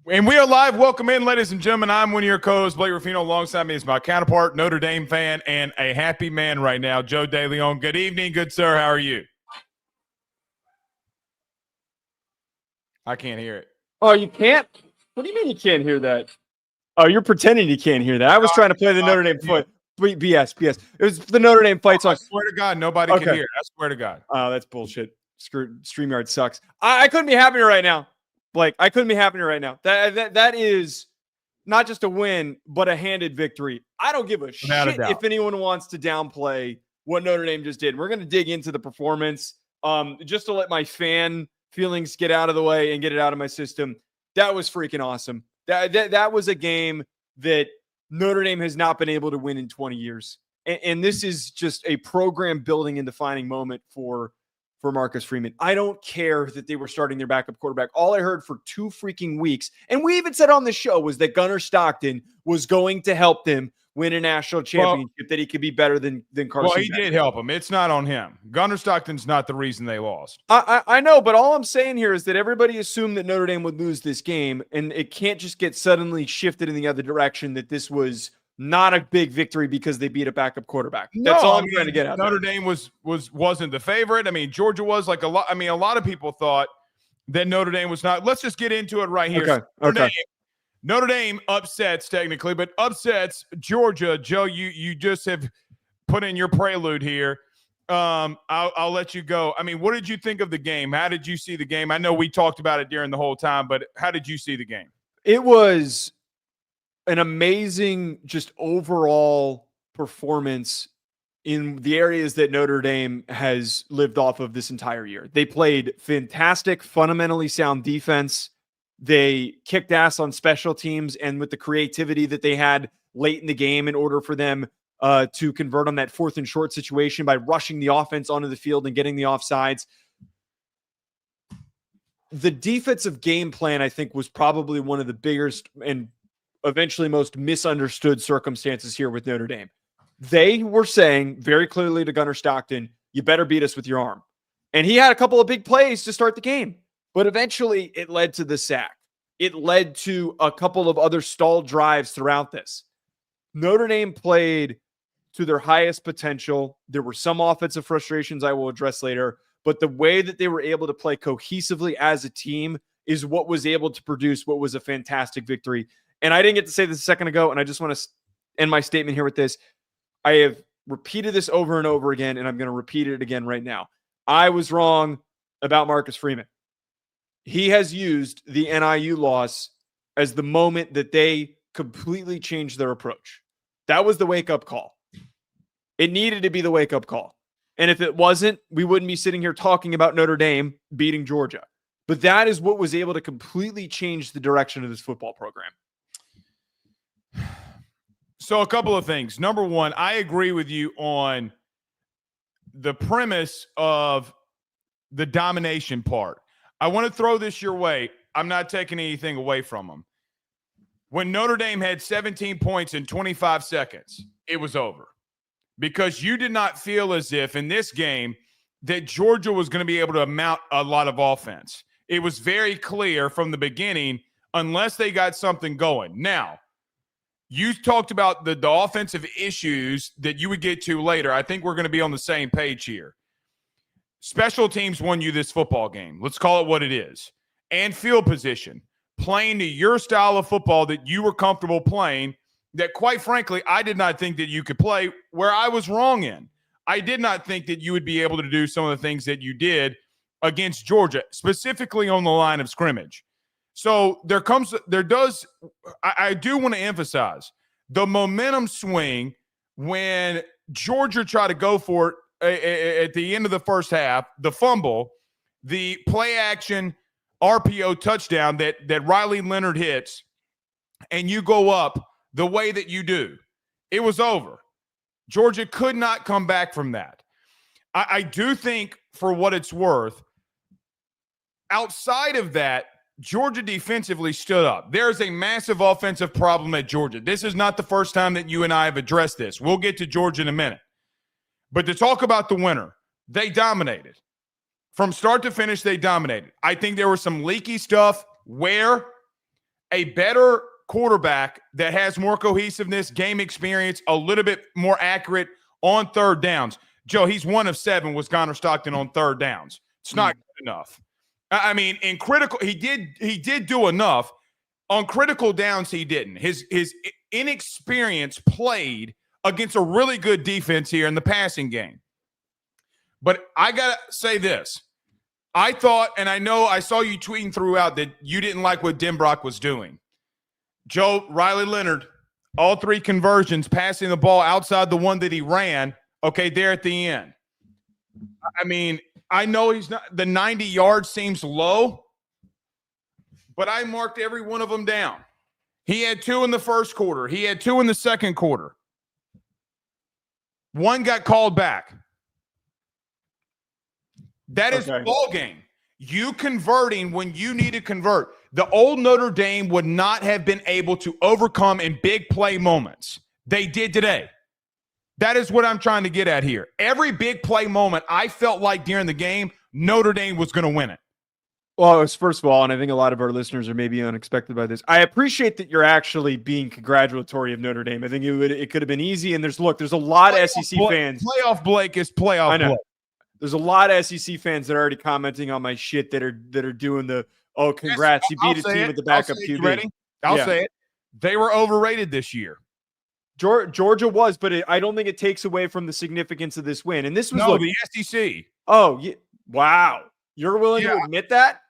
And we are live. Welcome in, ladies and gentlemen. I'm one of your co-hosts, Blake Ruffino. Alongside me is my counterpart, Notre Dame fan, and a happy man right now, Joe DeLeone. Good evening, good sir. How are you? I can't hear it. Oh, you can't? What do you mean you can't hear that? Oh, you're pretending you can't hear that. I was trying to play the Notre Dame fight. BS. It was the Notre Dame fight song. I swear to God, nobody can hear it. I swear to God. Oh, that's bullshit. StreamYard sucks. I couldn't be happier right now. Blake, I couldn't be happier right now. That is not just a win, but a handed victory. I don't give a shit if anyone wants to downplay what Notre Dame just did. We're going to dig into the performance just to let my fan feelings get out of the way and get it out of my system. That was freaking awesome. That was a game that Notre Dame has not been able to win in 20 years. And this is just a program building and defining moment for Marcus Freeman. I don't care that they were starting their backup quarterback. All I heard for 2 freaking weeks, and we even said on the show, was that Gunnar Stockton was going to help them win a national championship, that he could be better than Carson. Well, he did help him. It's not on him. Gunnar Stockton's not the reason they lost. I know, but all I'm saying here is that everybody assumed that Notre Dame would lose this game, and it can't just get suddenly shifted in the other direction that this was not a big victory because they beat a backup quarterback. That's all I'm trying to get at. Notre Dame wasn't the favorite. I mean, Georgia was like a lot. I mean, a lot of people thought that Notre Dame was not. Let's just get into it right here. Okay. Notre Dame upsets technically, but upsets Georgia. Joe, you just have put in your prelude here. I'll let you go. I mean, what did you think of the game? How did you see the game? I know we talked about it during the whole time, but how did you see the game? It was an amazing, just overall performance in the areas that Notre Dame has lived off of this entire year. They played fantastic, fundamentally sound defense. They kicked ass on special teams, and with the creativity that they had late in the game in order for them to convert on that 4th and short situation by rushing the offense onto the field and getting the offsides. The defensive game plan, I think, was probably one of the biggest and eventually most misunderstood circumstances here with Notre Dame. They were saying very clearly to Gunnar Stockton, you better beat us with your arm. And he had a couple of big plays to start the game, but eventually it led to the sack. It led to a couple of other stalled drives throughout this. Notre Dame played to their highest potential. There were some offensive frustrations I will address later, but the way that they were able to play cohesively as a team is what was able to produce what was a fantastic victory. And I didn't get to say this a second ago, and I just want to end my statement here with this. I have repeated this over and over again, and I'm going to repeat it again right now. I was wrong about Marcus Freeman. He has used the NIU loss as the moment that they completely changed their approach. That was the wake-up call. It needed to be the wake-up call. And if it wasn't, we wouldn't be sitting here talking about Notre Dame beating Georgia. But that is what was able to completely change the direction of this football program. So a couple of things. Number one, I agree with you on the premise of the domination part. I want to throw this your way. I'm not taking anything away from them. When Notre Dame had 17 points in 25 seconds, it was over. Because you did not feel as if in this game that Georgia was going to be able to mount a lot of offense. It was very clear from the beginning, unless they got something going. Now, you talked about the offensive issues that you would get to later. I think we're going to be on the same page here. Special teams won you this football game. Let's call it what it is. And field position. Playing to your style of football that you were comfortable playing, that quite frankly, I did not think that you could play, where I was wrong in. I did not think that you would be able to do some of the things that you did against Georgia, specifically on the line of scrimmage. So I do want to emphasize the momentum swing when Georgia tried to go for it at the end of the first half, the fumble, the play action RPO touchdown that Riley Leonard hits, and you go up the way that you do. It was over. Georgia could not come back from that. I do think, for what it's worth, outside of that, Georgia defensively stood up. There's a massive offensive problem at Georgia. This is not the first time that you and I have addressed this. We'll get to Georgia in a minute. But to talk about the winner, they dominated. From start to finish, they dominated. I think there was some leaky stuff where a better quarterback that has more cohesiveness, game experience, a little bit more accurate on third downs. Joe, he's 1 of 7 was Connor Stockton on third downs. It's not good enough. I mean, in critical, he did do enough. On critical downs, he didn't. His inexperience played against a really good defense here in the passing game. But I got to say this. I thought, and I know I saw you tweeting throughout that you didn't like what Denbrock was doing. Joe, Riley Leonard, all 3 conversions, passing the ball outside the one that he ran, okay, there at the end. I mean, I know he's not – the 90 yards seems low, but I marked every one of them down. He had 2 in the first quarter. He had 2 in the second quarter. 1 got called back. That is ball game. You converting when you need to convert. The old Notre Dame would not have been able to overcome in big play moments. They did today. That is what I'm trying to get at here. Every big play moment, I felt like during the game, Notre Dame was going to win it. Well, first of all, and I think a lot of our listeners are maybe unexpected by this, I appreciate that you're actually being congratulatory of Notre Dame. I think it could have been easy, and there's a lot of SEC fans. Playoff Blake is playoff Blake. There's a lot of SEC fans that are already commenting on my shit that are doing the, oh, congrats, you beat a team with the backup QB. Ready? I'll say it. They were overrated this year. Georgia was, but I don't think it takes away from the significance of this win. And this was the SEC. Oh, yeah. Wow. You're willing to admit that?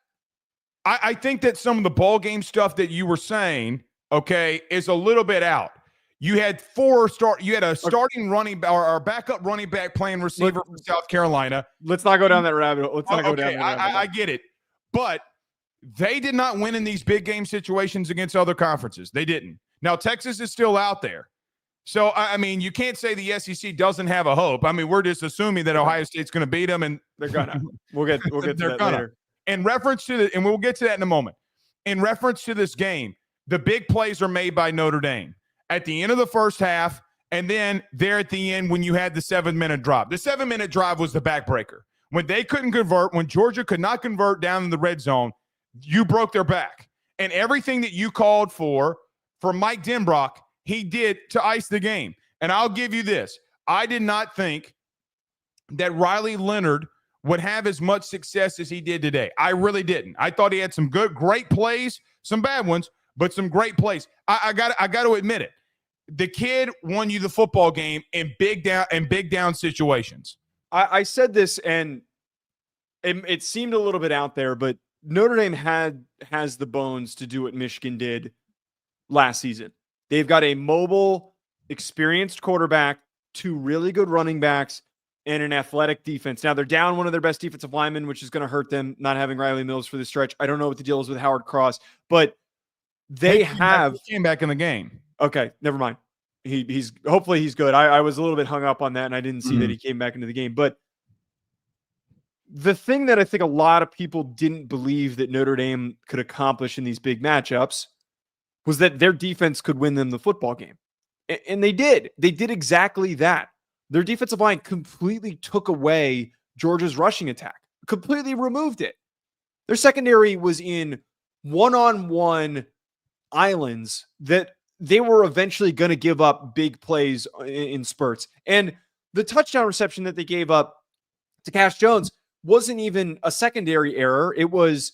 I think that some of the ball game stuff that you were saying, okay, is a little bit out. You had you had a starting running or backup running back playing receiver from South Carolina. Let's not go down that rabbit hole. Let's not go down that rabbit hole. I get it. But they did not win in these big game situations against other conferences. They didn't. Now, Texas is still out there. So, I mean, you can't say the SEC doesn't have a hope. I mean, we're just assuming that Ohio State's going to beat them, and they're going to. We'll get to that later. In reference to and we'll get to that in a moment. In reference to this game, the big plays are made by Notre Dame at the end of the first half, and then there at the end when you had the 7-minute drop. The 7-minute drive was the backbreaker. When they couldn't convert, when Georgia could not convert down in the red zone, you broke their back. And everything that you called for Mike Denbrock, he did to ice the game. And I'll give you this. I did not think that Riley Leonard would have as much success as he did today. I really didn't. I thought he had some great plays, some bad ones, but some great plays. I got to admit it. The kid won you the football game in big down situations. I said this, and it seemed a little bit out there, but Notre Dame has the bones to do what Michigan did last season. They've got a mobile, experienced quarterback, 2 really good running backs, and an athletic defense. Now, they're down one of their best defensive linemen, which is going to hurt them, not having Riley Mills for the stretch. I don't know what the deal is with Howard Cross, but he came back in the game. Okay, never mind. He's hopefully he's good. I was a little bit hung up on that, and I didn't see that he came back into the game. But the thing that I think a lot of people didn't believe that Notre Dame could accomplish in these big matchups was that their defense could win them the football game. And they did. They did exactly that. Their defensive line completely took away Georgia's rushing attack, completely removed it. Their secondary was in one-on-one islands that they were eventually going to give up big plays in spurts. And the touchdown reception that they gave up to Cash Jones wasn't even a secondary error. It was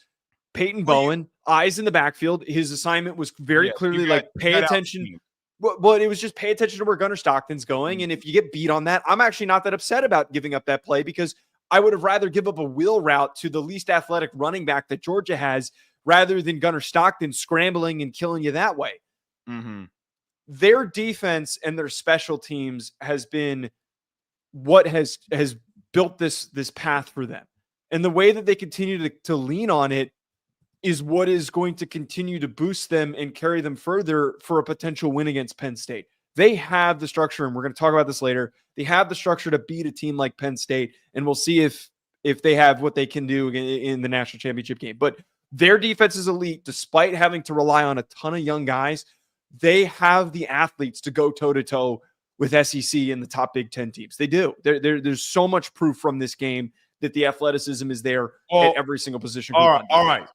Peyton Bowen, eyes in the backfield. His assignment was very clearly pay attention. But it was just pay attention to where Gunnar Stockton's going. And if you get beat on that, I'm actually not that upset about giving up that play, because I would have rather give up a wheel route to the least athletic running back that Georgia has rather than Gunnar Stockton scrambling and killing you that way. Their defense and their special teams has been what has built this path for them. And the way that they continue to lean on it is what is going to continue to boost them and carry them further for a potential win against Penn State. They have the structure, and we're going to talk about this later. They have the structure to beat a team like Penn State, and we'll see if they have what they can do in the national championship game. But their defense is elite, despite having to rely on a ton of young guys. They have the athletes to go toe-to-toe with SEC and the top Big Ten teams. They do. There's so much proof from this game that the athleticism is there at every single position. All right.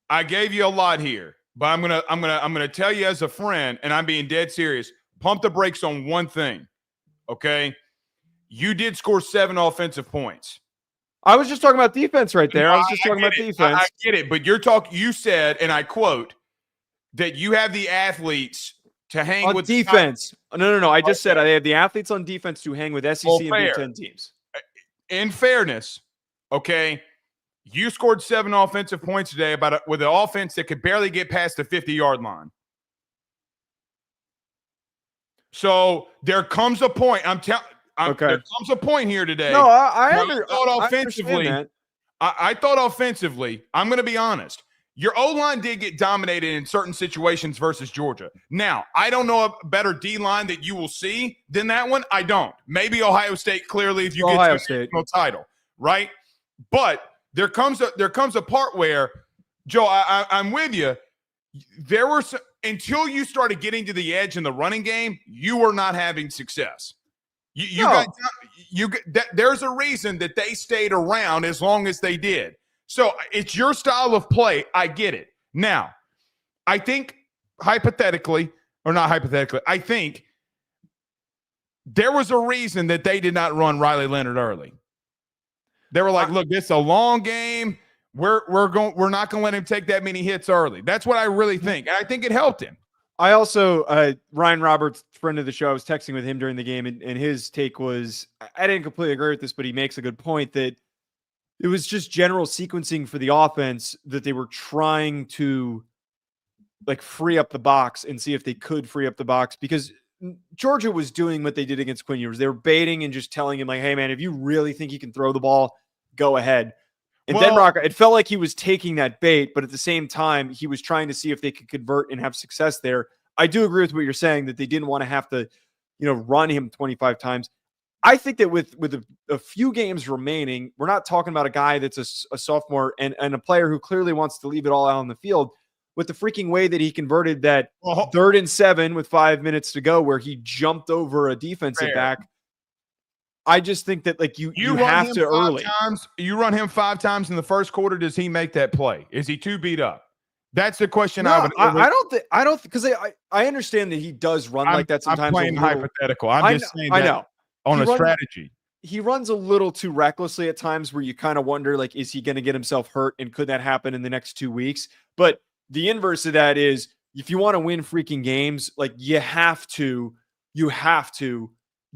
I gave you a lot here. But I'm gonna tell you as a friend, and I'm being dead serious. Pump the brakes on one thing, okay? You did score 7 offensive points. I was just talking about defense right there. No, I was just talking about defense. I get it, but you said, and I quote, that you have the athletes to hang on with defense. No. I just said I have the athletes on defense to hang with SEC and Big Ten teams. In fairness, okay, you scored 7 offensive points today with an offense that could barely get past the 50-yard line. So there comes a point. There comes a point here today. No, I thought offensively, I'm going to be honest. Your O-line did get dominated in certain situations versus Georgia. Now, I don't know a better D-line that you will see than that one. I don't. Maybe Ohio State, clearly, if you get to a national title, right? But there comes a part where, Joe, I'm with you. There were some, until you started getting to the edge in the running game, you were not having success. There's a reason that they stayed around as long as they did. So it's your style of play. I get it. Now, I think I think there was a reason that they did not run Riley Leonard early. They were like, look, this is a long game. We're not going to let him take that many hits early. That's what I really think. And I think it helped him. I also, Ryan Roberts, friend of the show, I was texting with him during the game, and his take was, I didn't completely agree with this, but he makes a good point that it was just general sequencing for the offense that they were trying to like free up the box and see if they could free up the box, because Georgia was doing what they did against Quinn Ewers. They were baiting and just telling him like, hey man, if you really think you can throw the ball, go ahead. And Denrock, it felt like he was taking that bait, but at the same time, he was trying to see if they could convert and have success there. I do agree with what you're saying that they didn't want to have to, run him 25 times. I think that with a few games remaining, we're not talking about a guy that's a sophomore and a player who clearly wants to leave it all out on the field. With the freaking way that he converted that 3rd and 7 with 5 minutes to go, where he jumped over a defensive back. I just think that like you have to early. You run him 5 times in the first quarter. Does he make that play? Is he too beat up? That's the question. I don't because I understand that he does run like that sometimes. I'm playing hypothetical. I'm just saying that. I know. On a strategy. He runs a little too recklessly at times where you kind of wonder, like, is he going to get himself hurt? And could that happen in the next 2 weeks? But the inverse of that is if you want to win freaking games, like you have to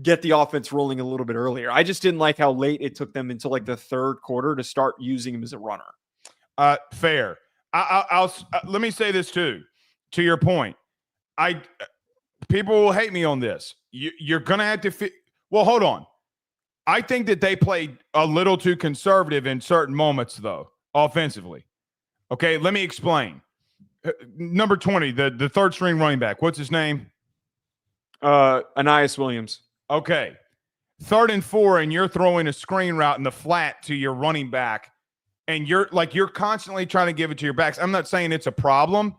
get the offense rolling a little bit earlier. I just didn't like how late it took them until like the 3rd quarter to start using him as a runner. Fair. I'll let me say this too, to your point. People will hate me on this. You're going to have to well, hold on. I think that they played a little too conservative in certain moments, though, offensively. Okay, let me explain. Number 20, the 3rd string running back. What's his name? Anais Williams. Okay. 3rd and 4, and you're throwing a screen route in the flat to your running back, and you're constantly trying to give it to your backs. I'm not saying it's a problem.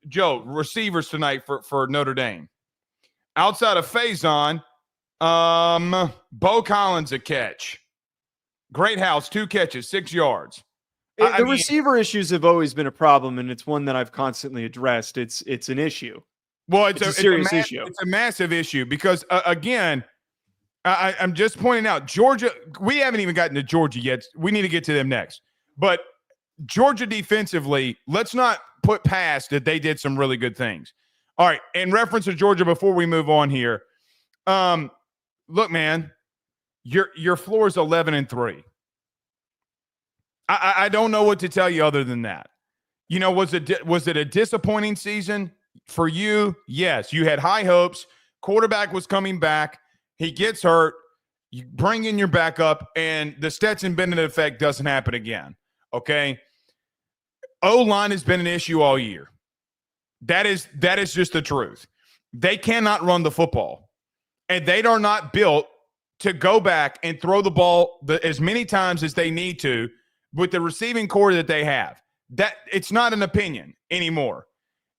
Joe, receivers tonight for Notre Dame. Outside of Faison, Bo Collins a catch. Great House, 2 catches, 6 yards. The receiver issues have always been a problem, and it's one that I've constantly addressed. It's an issue. Well, it's a serious issue. It's a massive issue because, again, I'm just pointing out, Georgia, we haven't even gotten to Georgia yet. We need to get to them next. But Georgia defensively, let's not put past that they did some really good things. All right, in reference to Georgia, before we move on here, look, man, your floor is 11-3. I don't know what to tell you other than that. Was it a disappointing season for you? Yes, you had high hopes. Quarterback was coming back. He gets hurt. You bring in your backup, and the Stetson Bennett effect doesn't happen again. Okay, O-line has been an issue all year. That is just the truth. They cannot run the football, and they are not built to go back and throw the ball as many times as they need to with the receiving core that they have. That it's not an opinion anymore.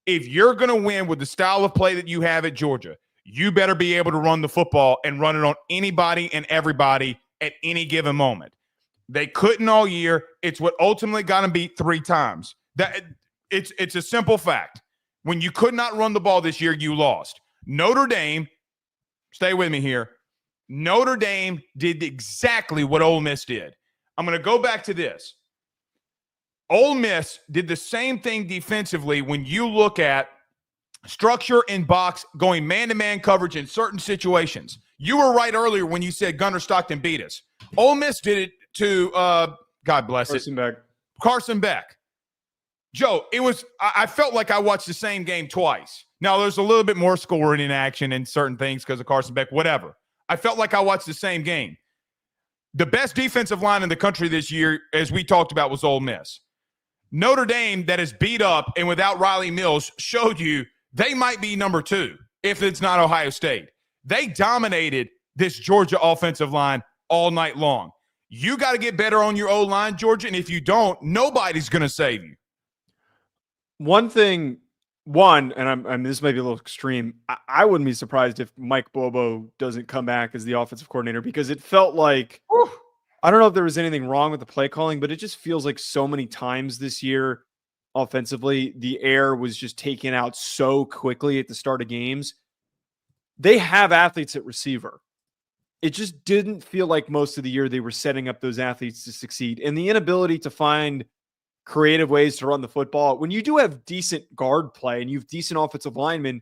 If you're going to win with the style of play that you have at Georgia, you better be able to run the football and run it on anybody and everybody at any given moment. They couldn't all year. It's what ultimately got them beat 3 times. It's a simple fact. When you could not run the ball this year, you lost. Notre Dame, stay with me here. Notre Dame did exactly what Ole Miss did. I'm going to go back to this. Ole Miss did the same thing defensively when you look at structure in box, going man-to-man coverage in certain situations. You were right earlier when you said Gunnar Stockton beat us. Ole Miss did it to, God bless Carson Beck. Joe, I felt like I watched the same game twice. Now, there's a little bit more scoring in action and certain things because of Carson Beck, whatever. I felt like I watched the same game. The best defensive line in the country this year, as we talked about, was Ole Miss. Notre Dame, that is beat up and without Riley Mills, showed you they might be number 2 if it's not Ohio State. They dominated this Georgia offensive line all night long. You got to get better on your O-line, Georgia, and if you don't, nobody's going to save you. And this may be a little extreme. I wouldn't be surprised if Mike Bobo doesn't come back as the offensive coordinator, because it felt like, I don't know if there was anything wrong with the play calling, but it just feels like so many times this year offensively, the air was just taken out so quickly at the start of games. They have athletes at receiver. It just didn't feel like most of the year they were setting up those athletes to succeed. And the inability to find creative ways to run the football, when you do have decent guard play and you have decent offensive linemen,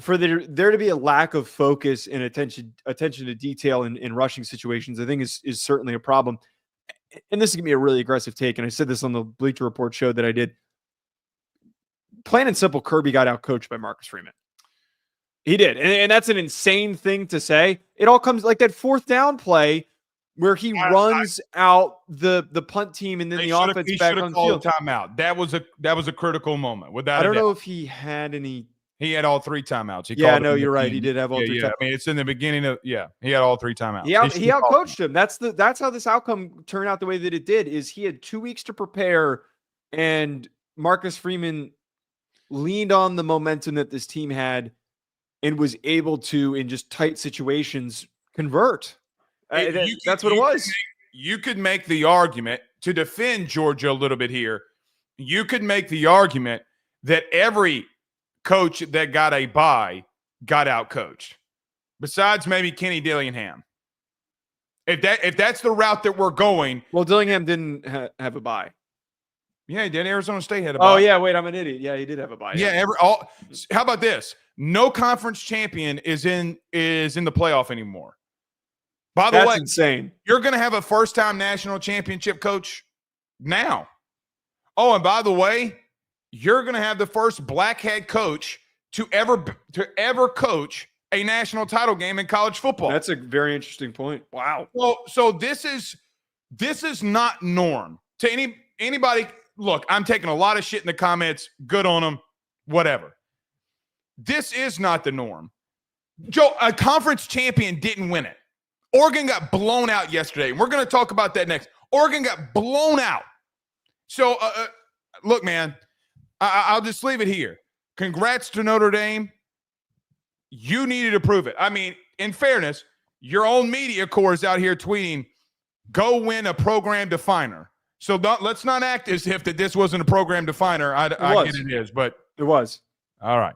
for there to be a lack of focus and attention to detail in rushing situations, I think is certainly a problem. And this is going to be a really aggressive take, and I said this on the Bleacher Report show that I did. Plain and simple, Kirby got outcoached by Marcus Freeman. He did, and that's an insane thing to say. It all comes like that 4th down play where he runs out the punt team, and then the offense back on field. Timeout. That was a critical moment. I don't know if he had any. He had all 3 timeouts. You're right. He did have all 3 timeouts. I mean, it's in the beginning of he had all 3 timeouts. He outcoached him. That's how this outcome turned out the way that it did. Is he had 2 weeks to prepare, and Marcus Freeman leaned on the momentum that this team had and was able to, in just tight situations, convert. That's what it was. You could make the argument, to defend Georgia a little bit here, you could make the argument that every coach that got a bye got out coached, besides maybe Kenny Dillingham. If that's the route that we're going. Well, Dillingham didn't have a bye. Yeah, he did. Arizona State had a bye. Oh, yeah. Wait, I'm an idiot. Yeah, he did have a bye. Yeah. How about this? No conference champion is in the playoff anymore. By the way, that's insane. You're going to have a first-time national championship coach now. Oh, and by the way, you're going to have the first black head coach to ever coach a national title game in college football. That's a very interesting point. Wow. Well, so this is not norm to anybody. Look, I'm taking a lot of shit in the comments. Good on them. Whatever. This is not the norm. Joe, a conference champion didn't win it. Oregon got blown out yesterday. We're going to talk about that next. Oregon got blown out. So, look, man, I'll just leave it here. Congrats to Notre Dame. You needed to prove it. I mean, in fairness, your own media corps is out here tweeting, go win a program definer. So let's not act as if that this wasn't a program definer. I get it is, but it was. All right.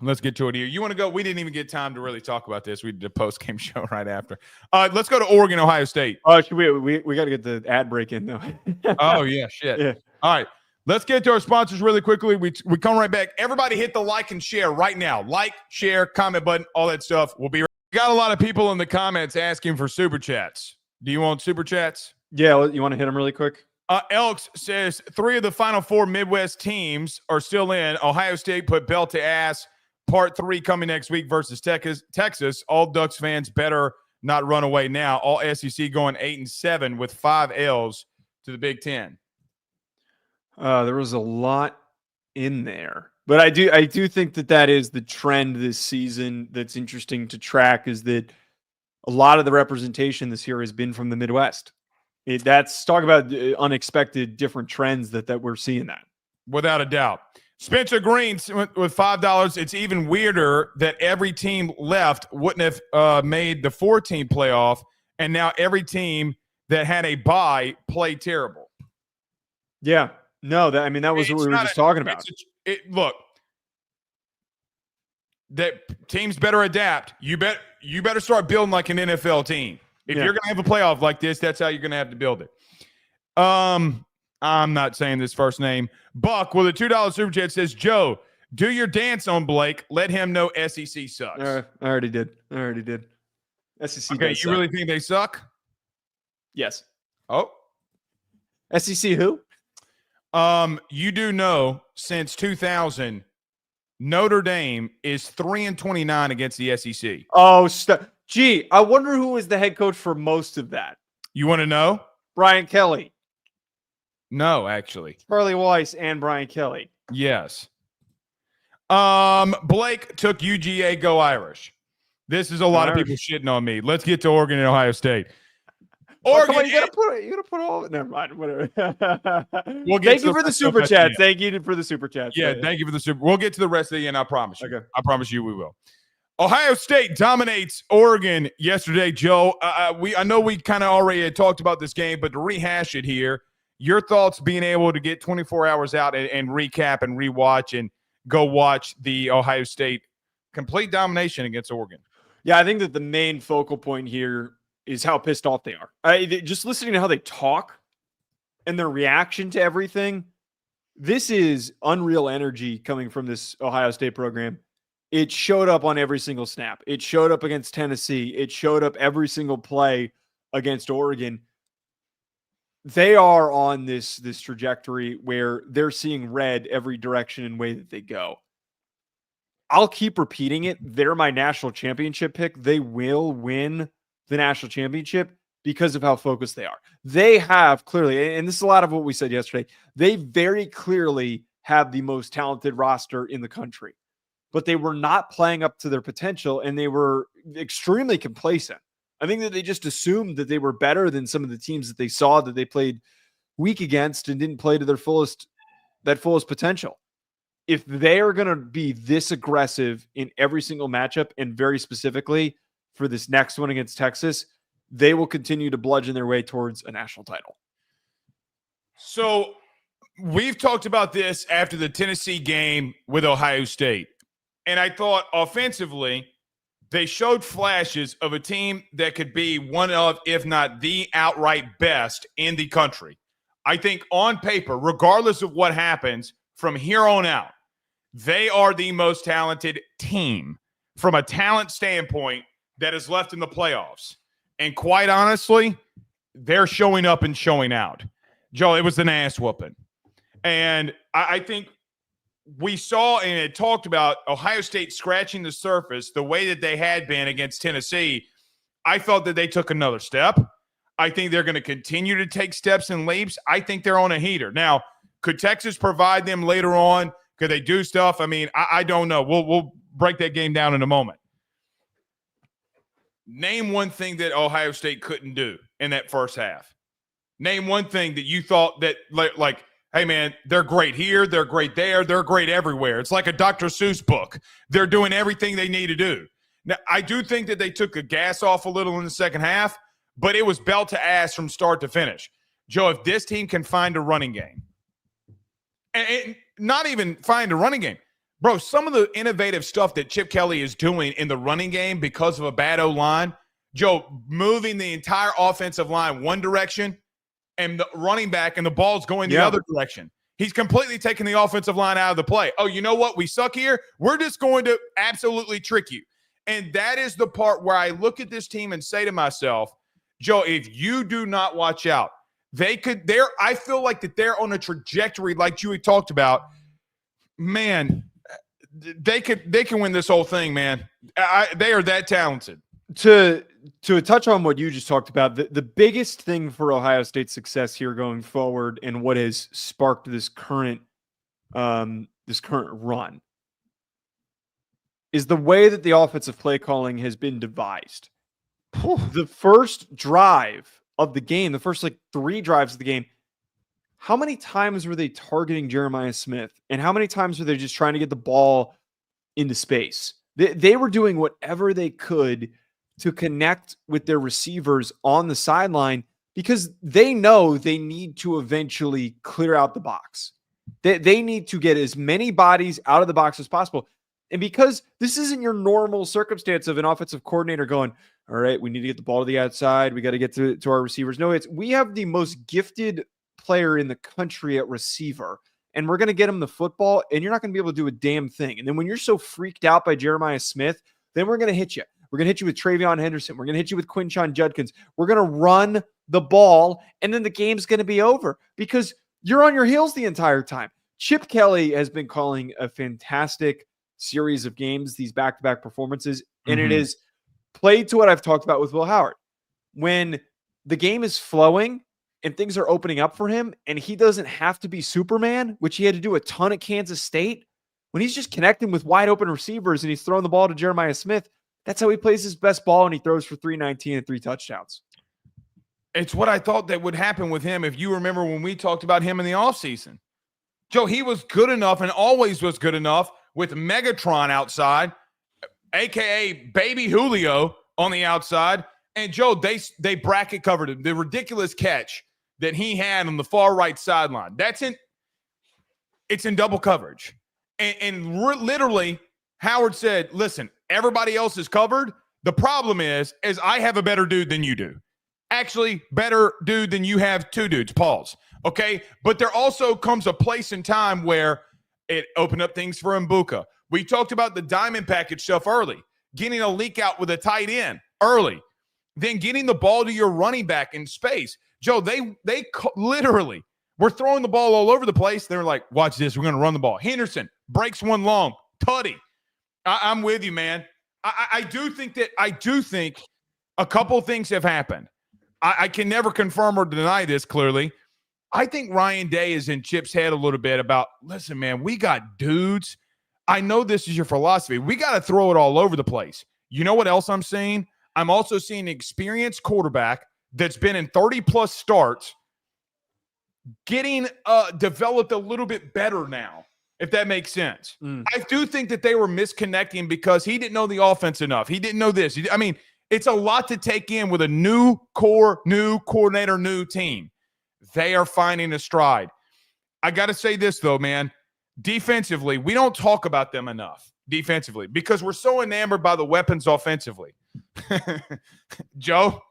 Let's get to it here. You want to go? We didn't even get time to really talk about this. We did a post-game show right after. Let's go to Oregon, Ohio State. Oh, we got to get the ad break in, though. Oh, yeah, shit. Yeah. All right. Let's get to our sponsors really quickly. We come right back. Everybody hit the like and share right now. Like, share, comment button, all that stuff. We'll be right back. We got a lot of people in the comments asking for super chats. Do you want super chats? Yeah, you want to hit them really quick? Elks says 3 of the Final 4 Midwest teams are still in. Ohio State put belt to ass. Part 3 coming next week versus Texas. All Ducks fans better not run away now. All SEC going 8-7 with 5 L's to the Big Ten. There was a lot in there, but I do think that is the trend this season. That's interesting to track, is that a lot of the representation this year has been from the Midwest. That's talk about unexpected different trends that we're seeing that. Without a doubt. Spencer Green with $5. It's even weirder that every team left wouldn't have made the 4-team playoff, and now every team that had a bye played terrible. Yeah, No, that was what we were just talking about. Look, that teams better adapt. You better start building like an NFL team. If you're going to have a playoff like this, that's how you're going to have to build it. I'm not saying this first name. Buck with a $2 super chat says, Joe, do your dance on Blake. Let him know SEC sucks. I already did. SEC. Okay, you really think they suck? Yes. Oh. SEC who? You do know since 2000, Notre Dame is 3-29 against the SEC. Oh, gee, I wonder who was the head coach for most of that. You want to know? Brian Kelly. No, actually. Charlie Weiss and Brian Kelly. Yes. Blake took UGA Go Irish. This is a lot of people shitting on me. Let's get to Oregon and Ohio State. Oregon, you gotta put all of it. Never mind. Whatever. Thank you for the super chat. Thank you for the super chat. Yeah, thank you for the super. We'll get to the rest of the end. I promise you. Okay. I promise you we will. Ohio State dominates Oregon yesterday, Joe. I know we kind of already had talked about this game, but to rehash it here, your thoughts being able to get 24 hours out and recap and rewatch and go watch the Ohio State complete domination against Oregon. Yeah, I think that the main focal point here is how pissed off they are. Just listening to how they talk and their reaction to everything, this is unreal energy coming from this Ohio State program. It showed up on every single snap. It showed up against Tennessee. It showed up every single play against Oregon. They are on this trajectory where they're seeing red every direction and way that they go. I'll keep repeating it. They're my national championship pick. They will win the national championship because of how focused they are. They have clearly, and this is a lot of what we said yesterday, they very clearly have the most talented roster in the country, but they were not playing up to their potential and they were extremely complacent. I think that they just assumed that they were better than some of the teams that they saw that they played weak against and didn't play to their fullest potential. If they are going to be this aggressive in every single matchup and very specifically for this next one against Texas, they will continue to bludgeon their way towards a national title. So we've talked about this after the Tennessee game with Ohio State. And I thought offensively, they showed flashes of a team that could be one of, if not the outright best in the country. I think on paper, regardless of what happens from here on out, they are the most talented team from a talent standpoint that is left in the playoffs. And quite honestly, they're showing up and showing out. Joe, it was an ass whooping. And I think we saw and had talked about Ohio State scratching the surface the way that they had been against Tennessee. I felt that they took another step. I think they're going to continue to take steps and leaps. I think they're on a heater. Now, could Texas provide them later on? Could they do stuff? I mean, I don't know. We'll break that game down in a moment. Name one thing that Ohio State couldn't do in that first half. Name one thing that you thought that, like, hey, man, they're great here, they're great there, they're great everywhere. It's like a Dr. Seuss book. They're doing everything they need to do. Now, I do think that they took the gas off a little in the second half, but it was belt to ass from start to finish. Joe, if this team can find a running game, and not even find a running game, bro, some of the innovative stuff that Chip Kelly is doing in the running game because of a bad O-line, Joe, moving the entire offensive line one direction and the running back and the ball's going the other direction. He's completely taking the offensive line out of the play. Oh, you know what? We suck here. We're just going to absolutely trick you. And that is the part where I look at this team and say to myself, Joe, if you do not watch out, I feel like that they're on a trajectory like you had talked about. Man, they can win this whole thing, man. They are that talented. To touch on what you just talked about, the biggest thing for Ohio State's success here going forward and what has sparked this current run is the way that the offensive play calling has been devised. The first drive of the game, the first 3 drives of the game, how many times were they targeting Jeremiah Smith? And how many times were they just trying to get the ball into space? They were doing whatever they could to connect with their receivers on the sideline because they know they need to eventually clear out the box. They need to get as many bodies out of the box as possible. And because this isn't your normal circumstance of an offensive coordinator going, all right, we need to get the ball to the outside. We got to get to our receivers. No, we have the most gifted player in the country at receiver, and we're going to get him the football, and you're not going to be able to do a damn thing. And then when you're so freaked out by Jeremiah Smith, then we're going to hit you. We're going to hit you with Travion Henderson. We're going to hit you with Quinshon Judkins. We're going to run the ball, and then the game's going to be over because you're on your heels the entire time. Chip Kelly has been calling a fantastic series of games, these back-to-back performances, and it is played to what I've talked about with Will Howard. When the game is flowing and things are opening up for him, and he doesn't have to be Superman, which he had to do a ton at Kansas State, when he's just connecting with wide-open receivers and he's throwing the ball to Jeremiah Smith, that's how he plays his best ball, and he throws for 319 and 3 touchdowns. It's what I thought that would happen with him if you remember when we talked about him in the offseason. Joe, he was good enough and always was good enough with Megatron outside, a.k.a. Baby Julio on the outside. And, Joe, they bracket covered him. The ridiculous catch that he had on the far right sideline, it's in double coverage. And literally, Howard said, listen, everybody else is covered. The problem is I have a better dude than you do. Actually, better dude than you have two dudes. Pause. Okay? But there also comes a place in time where it opened up things for Mbuka. We talked about the diamond package stuff early, getting a leak out with a tight end early, then getting the ball to your running back in space. Joe, they literally were throwing the ball all over the place. They were like, watch this. We're going to run the ball. Henderson breaks one long. Tutty. I'm with you, man. I do think a couple of things have happened. I can never confirm or deny this clearly. I think Ryan Day is in Chip's head a little bit about, listen, man, we got dudes. I know this is your philosophy. We got to throw it all over the place. You know what else I'm seeing? I'm also seeing an experienced quarterback that's been in 30-plus starts getting developed a little bit better now, if that makes sense. I do think that they were misconnecting because he didn't know the offense enough. He didn't know this. It's a lot to take in with a new core, new coordinator, new team. They are finding a stride. I got to say this, though, man. Defensively, we don't talk about them enough defensively because we're so enamored by the weapons offensively. Joe,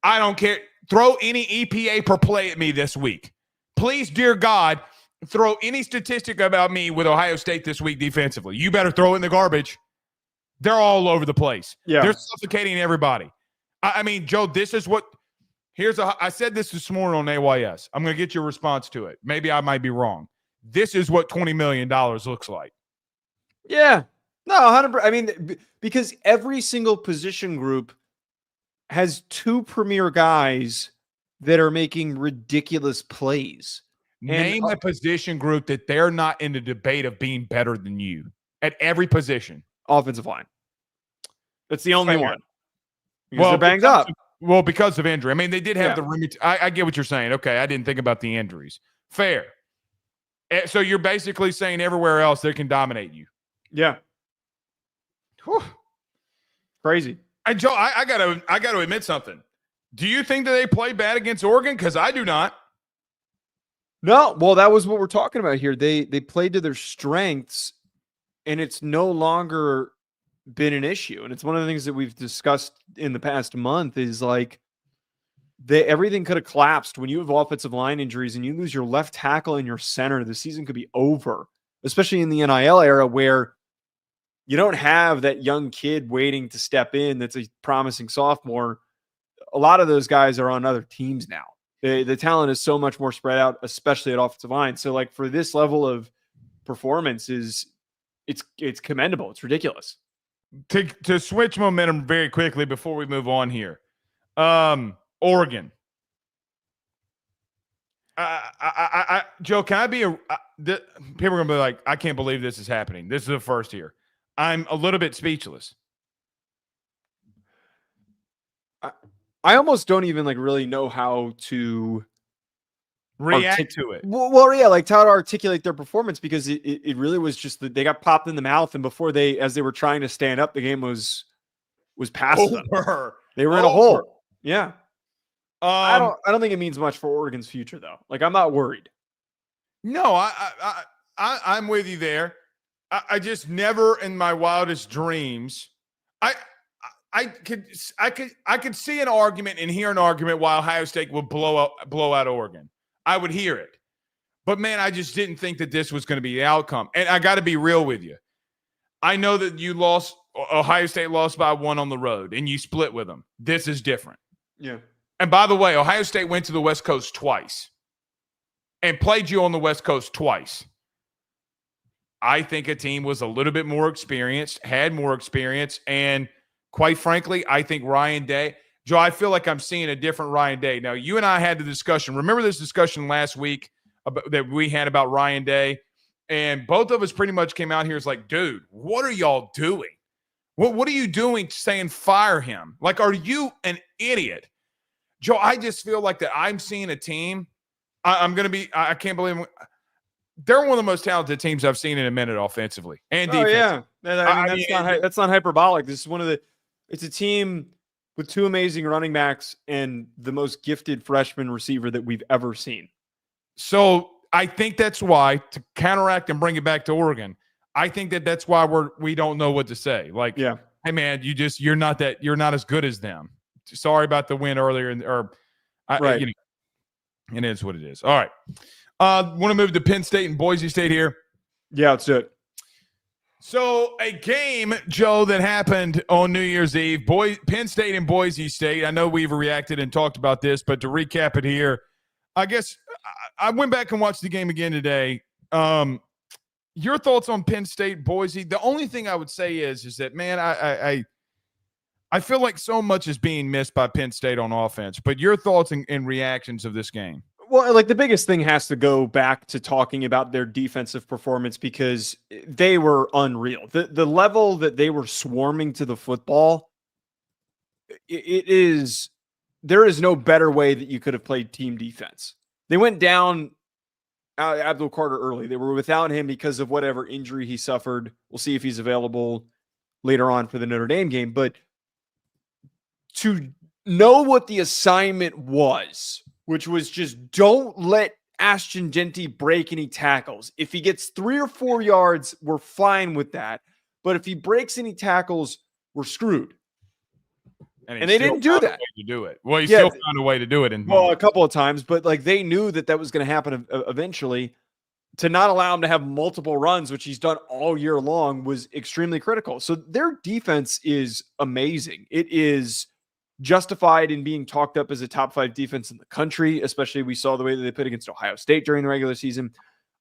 I don't care. Throw any EPA per play at me this week. Please, dear God, throw any statistic about me with Ohio State this week defensively. You better throw it in the garbage. They're all over the place. Yeah. They're suffocating everybody. Joe, this is what – I said this morning on AYS. I'm going to get your response to it. Maybe I might be wrong. This is what $20 million looks like. Yeah. No, 100%. Because every single position group has two premier guys that are making ridiculous plays. Name a position group that they're not in the debate of being better than you at every position. Offensive line. That's the only one. Because they're banged up. Because of injury. They did have the room. I get what you're saying. Okay, I didn't think about the injuries. Fair. So you're basically saying everywhere else they can dominate you. Yeah. Whew. Crazy. And Joe, I gotta admit something. Do you think that they played bad against Oregon? Because I do not. No. Well, that was what we're talking about here. They played to their strengths, and it's no longer been an issue. And it's one of the things that we've discussed in the past month is like everything could have collapsed when you have offensive line injuries and you lose your left tackle and your center. The season could be over, especially in the NIL era where you don't have that young kid waiting to step in that's a promising sophomore. A lot of those guys are on other teams now. The talent is so much more spread out, especially at offensive line. So like for this level of performance it's commendable. It's ridiculous. To switch momentum very quickly before we move on here. Oregon. Joe, can I be people are going to be like, I can't believe this is happening. This is the first here. I'm a little bit speechless. I almost don't even really know how to react to it. Well, yeah, how to articulate their performance because it really was just that they got popped in the mouth, and before as they were trying to stand up, the game was past them. They were in a hole. Yeah. I don't think it means much for Oregon's future, though. Like, I'm not worried. No, I'm with you there. I just never in my wildest dreams. I could see an argument and hear an argument why Ohio State would blow out Oregon. I would hear it. But man, I just didn't think that this was going to be the outcome. And I got to be real with you. I know that Ohio State lost by 1 on the road and you split with them. This is different. Yeah. And by the way, Ohio State went to the West Coast twice and played you on the West Coast twice. I think a team was a little bit more experienced, had more experience, and quite frankly, I think Ryan Day, Joe, I feel like I'm seeing a different Ryan Day. Now, you and I had the discussion. Remember this discussion last week that we had about Ryan Day? And both of us pretty much came out here as like, dude, what are y'all doing? What are you doing saying fire him? Like, are you an idiot? Joe, I just feel like that I'm seeing a team. I can't believe they're one of the most talented teams I've seen in a minute offensively and defensively. Oh, yeah. That's not hyperbolic. This is it's a team with 2 amazing running backs and the most gifted freshman receiver that we've ever seen. So I think that's why, to counteract and bring it back to Oregon, I think that's why we don't know what to say. Like, yeah, hey man, you're not as good as them. Sorry about the win earlier, right. It is what it is. All right. Want to move to Penn State and Boise State here? Yeah, let's do it. So a game, Joe, that happened on New Year's Eve, Penn State and Boise State. I know we've reacted and talked about this, but to recap it here, I guess I went back and watched the game again today. Your thoughts on Penn State, Boise? The only thing I would say is that, man, I feel like so much is being missed by Penn State on offense. But your thoughts and reactions of this game? Well, like the biggest thing has to go back to talking about their defensive performance because they were unreal. The level that they were swarming to the football, there is no better way that you could have played team defense. They went down Abdul Carter early. They were without him because of whatever injury he suffered. We'll see if he's available later on for the Notre Dame game. But to know what the assignment was, which was just don't let Ashton Genty break any tackles. If he gets 3 or 4 yards, we're fine with that. But if he breaks any tackles, we're screwed. And they didn't do that. To do it. Well, he still found a way to do it. A couple of times, but like they knew that was going to happen eventually. To not allow him to have multiple runs, which he's done all year long, was extremely critical. So their defense is amazing. It is justified in being talked up as a top 5 defense in the country, especially we saw the way that they played against Ohio State during the regular season.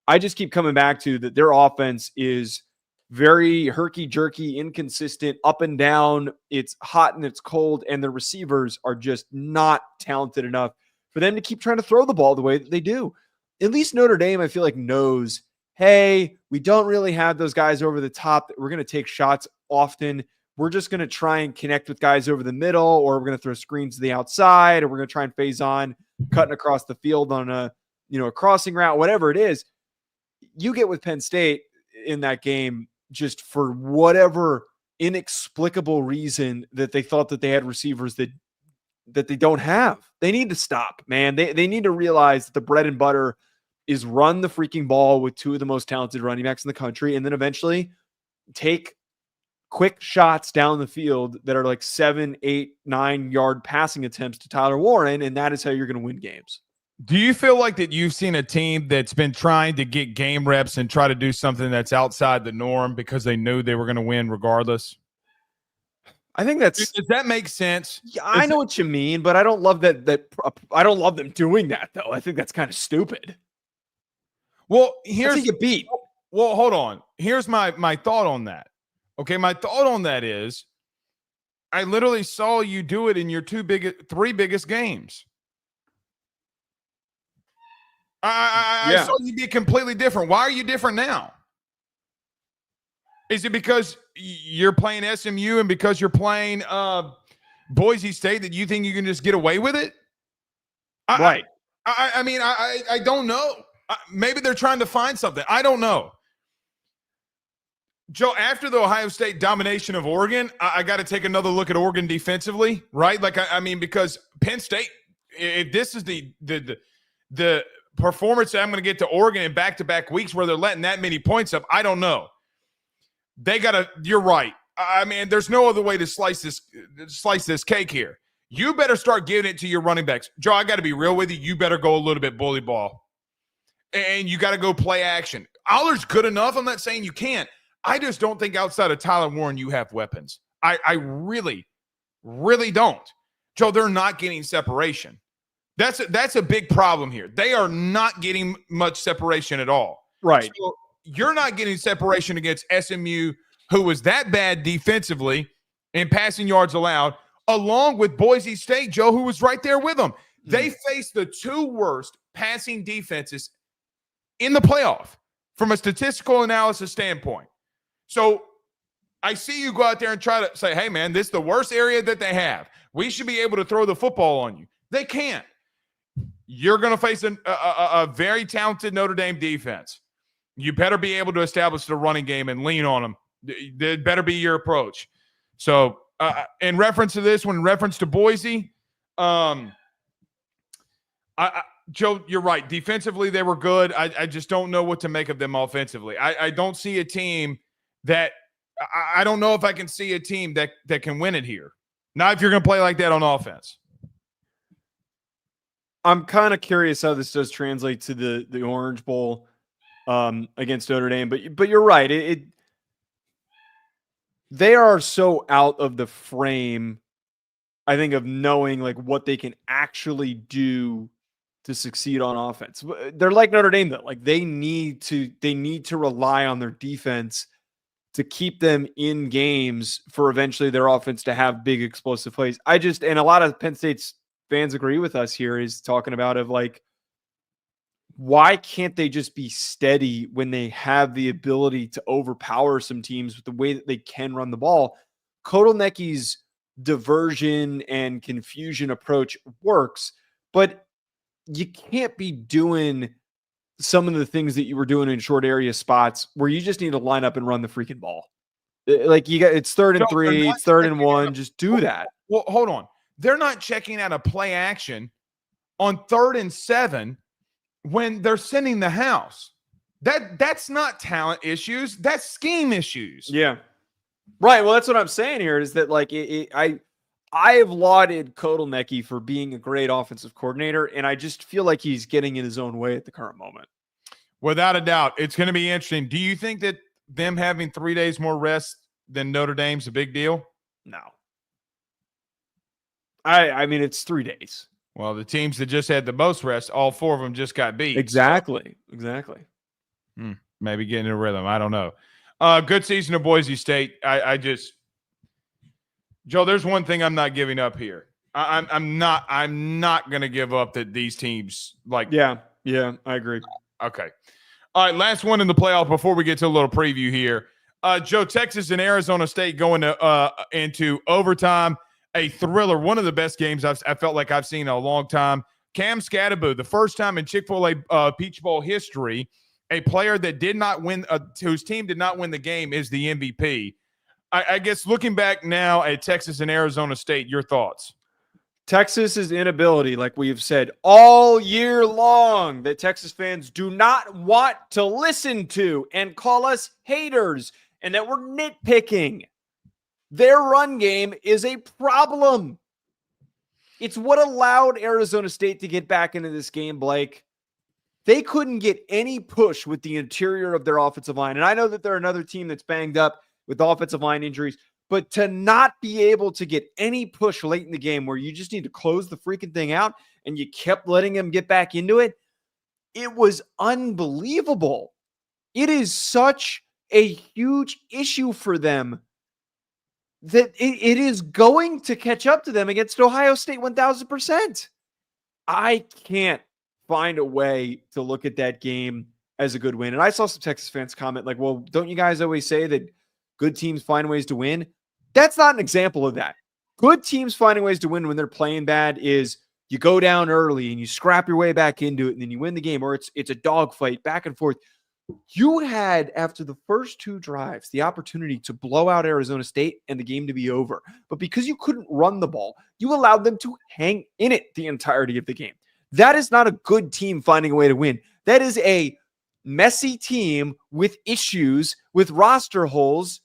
I just keep coming back to that their offense is very herky-jerky, inconsistent, up and down. It's hot and it's cold, and the receivers are just not talented enough for them to keep trying to throw the ball the way that they do. At least Notre Dame, I feel like, knows, hey, we don't really have those guys over the top that we're going to take shots often. We're just going to try and connect with guys over the middle, or we're going to throw screens to the outside, or we're going to try and phase on cutting across the field on a crossing route, whatever it is. You get with Penn State in that game just for whatever inexplicable reason that they thought that they had receivers that they don't have. They need to stop, man. They need to realize that the bread and butter is run the freaking ball with 2 of the most talented running backs in the country, and then eventually take quick shots down the field that are like 7, 8, 9-yard passing attempts to Tyler Warren, and that is how you're going to win games. Do you feel like that you've seen a team that's been trying to get game reps and try to do something that's outside the norm because they knew they were going to win regardless? I think that's. Does that make sense? Yeah, I know what you mean, but I don't love that. I don't love them doing that, though. I think that's kind of stupid. Well, here's you beat. Well, hold on. Here's my thought on that. Okay, my thought on that is, I literally saw you do it in your 3 biggest games. I saw you be completely different. Why are you different now? Is it because you're playing SMU and because you're playing Boise State that you think you can just get away with it? Right. I don't know. Maybe they're trying to find something. I don't know. Joe, after the Ohio State domination of Oregon, I got to take another look at Oregon defensively, right? Like, because Penn State if this is the performance that I'm going to get to Oregon in back-to-back weeks where they're letting that many points up, I don't know. They got to – you're right. I mean, there's no other way to slice this cake here. You better start giving it to your running backs. Joe, I got to be real with you. You better go a little bit bully ball. And you got to go play action. Aller's good enough. I'm not saying you can't. I just don't think outside of Tyler Warren you have weapons. I really, really don't. Joe, they're not getting separation. That's a big problem here. They are not getting much separation at all. Right. So you're not getting separation against SMU, who was that bad defensively in passing yards allowed, along with Boise State, Joe, who was right there with them. They faced the two worst passing defenses in the playoff from a statistical analysis standpoint. So I see you go out there and try to say, hey, man, this is the worst area that they have. We should be able to throw the football on you. They can't. You're going to face a very talented Notre Dame defense. You better be able to establish the running game and lean on them. That better be your approach. So in reference to this one, in reference to Boise, Joe, you're right. Defensively, they were good. I just don't know what to make of them offensively. I don't see a team that – I don't know if I can see a team that can win it here. Not if you're going to play like that on offense. I'm kind of curious how this does translate to the Orange Bowl against Notre Dame. But you're right. They are so out of the frame, I think, of knowing like what they can actually do to succeed on offense. They're like Notre Dame, though. Like they need to rely on their defense to keep them in games for eventually their offense to have big explosive plays. And a lot of Penn State's fans agree with us here is talking about of like, why can't they just be steady when they have the ability to overpower some teams with the way that they can run the ball? Kotelnicki's diversion and confusion approach works, but you can't be doing some of the things that you were doing in short area spots where you just need to line up and run the freaking ball. Like it's 3rd and 3, it's 3rd and 1. Just do that. Well, hold on. They're not checking out a play action on 3rd and 7 when they're sending the house. That's not talent issues. That's scheme issues. Yeah. Right. Well, that's what I'm saying here is that like I have lauded Kotelnicki for being a great offensive coordinator, and I just feel like he's getting in his own way at the current moment. Without a doubt. It's going to be interesting. Do you think that them having 3 days more rest than Notre Dame's a big deal? No. I mean, it's 3 days. Well, the teams that just had the most rest, all 4 of them just got beat. Exactly. Maybe getting in a rhythm. I don't know. Good season of Boise State. Joe, there's one thing I'm not giving up here. I'm not going to give up that these teams like. Yeah, I agree. Okay. All right, last one in the playoff before we get to a little preview here. Joe, Texas and Arizona State going to into overtime. A thriller, one of the best games I felt like I've seen in a long time. Cam Scatterbo, the first time in Chick-fil-A Peach Bowl history, a player that did not win, whose team did not win the game, is the MVP. I guess looking back now at Texas and Arizona State, your thoughts? Texas's inability, like we've said all year long, that Texas fans do not want to listen to and call us haters and that we're nitpicking. Their run game is a problem. It's what allowed Arizona State to get back into this game, Blake. They couldn't get any push with the interior of their offensive line. And I know that they're another team that's banged up with offensive line injuries, but to not be able to get any push late in the game where you just need to close the freaking thing out and you kept letting them get back into it, it was unbelievable. It is such a huge issue for them that it is going to catch up to them against Ohio State 1,000%. I can't find a way to look at that game as a good win. And I saw some Texas fans comment like, well, don't you guys always say that good teams find ways to win? That's not an example of that. Good teams finding ways to win when they're playing bad is you go down early and you scrap your way back into it and then you win the game, or it's a dogfight back and forth. You had, after the first 2 drives, the opportunity to blow out Arizona State and the game to be over. But because you couldn't run the ball, you allowed them to hang in it the entirety of the game. That is not a good team finding a way to win. That is a messy team with issues, with roster holes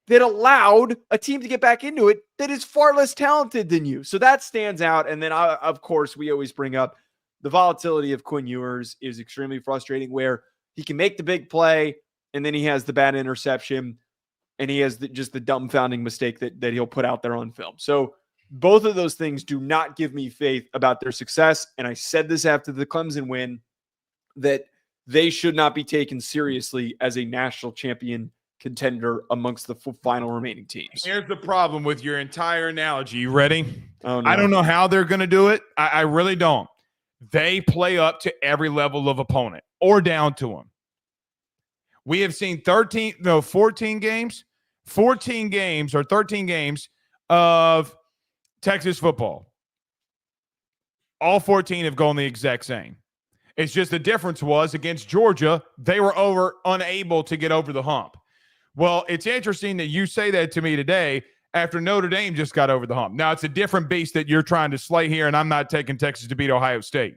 that allowed a team to get back into it that is far less talented than you. So that stands out. And then, of course, we always bring up the volatility of Quinn Ewers is extremely frustrating, where he can make the big play, and then he has the bad interception, and he has just the dumbfounding mistake that he'll put out there on film. So both of those things do not give me faith about their success. And I said this after the Clemson win, that they should not be taken seriously as a national champion contender amongst the final remaining teams. Here's the problem with your entire analogy. You ready? Oh, no. I don't know how they're going to do it. I really don't. They play up to every level of opponent or down to them. We have seen 14 games or 13 games of Texas football. All 14 have gone the exact same. It's just the difference was against Georgia, they were unable to get over the hump. Well, it's interesting that you say that to me today after Notre Dame just got over the hump. Now, it's a different beast that you're trying to slay here, and I'm not taking Texas to beat Ohio State.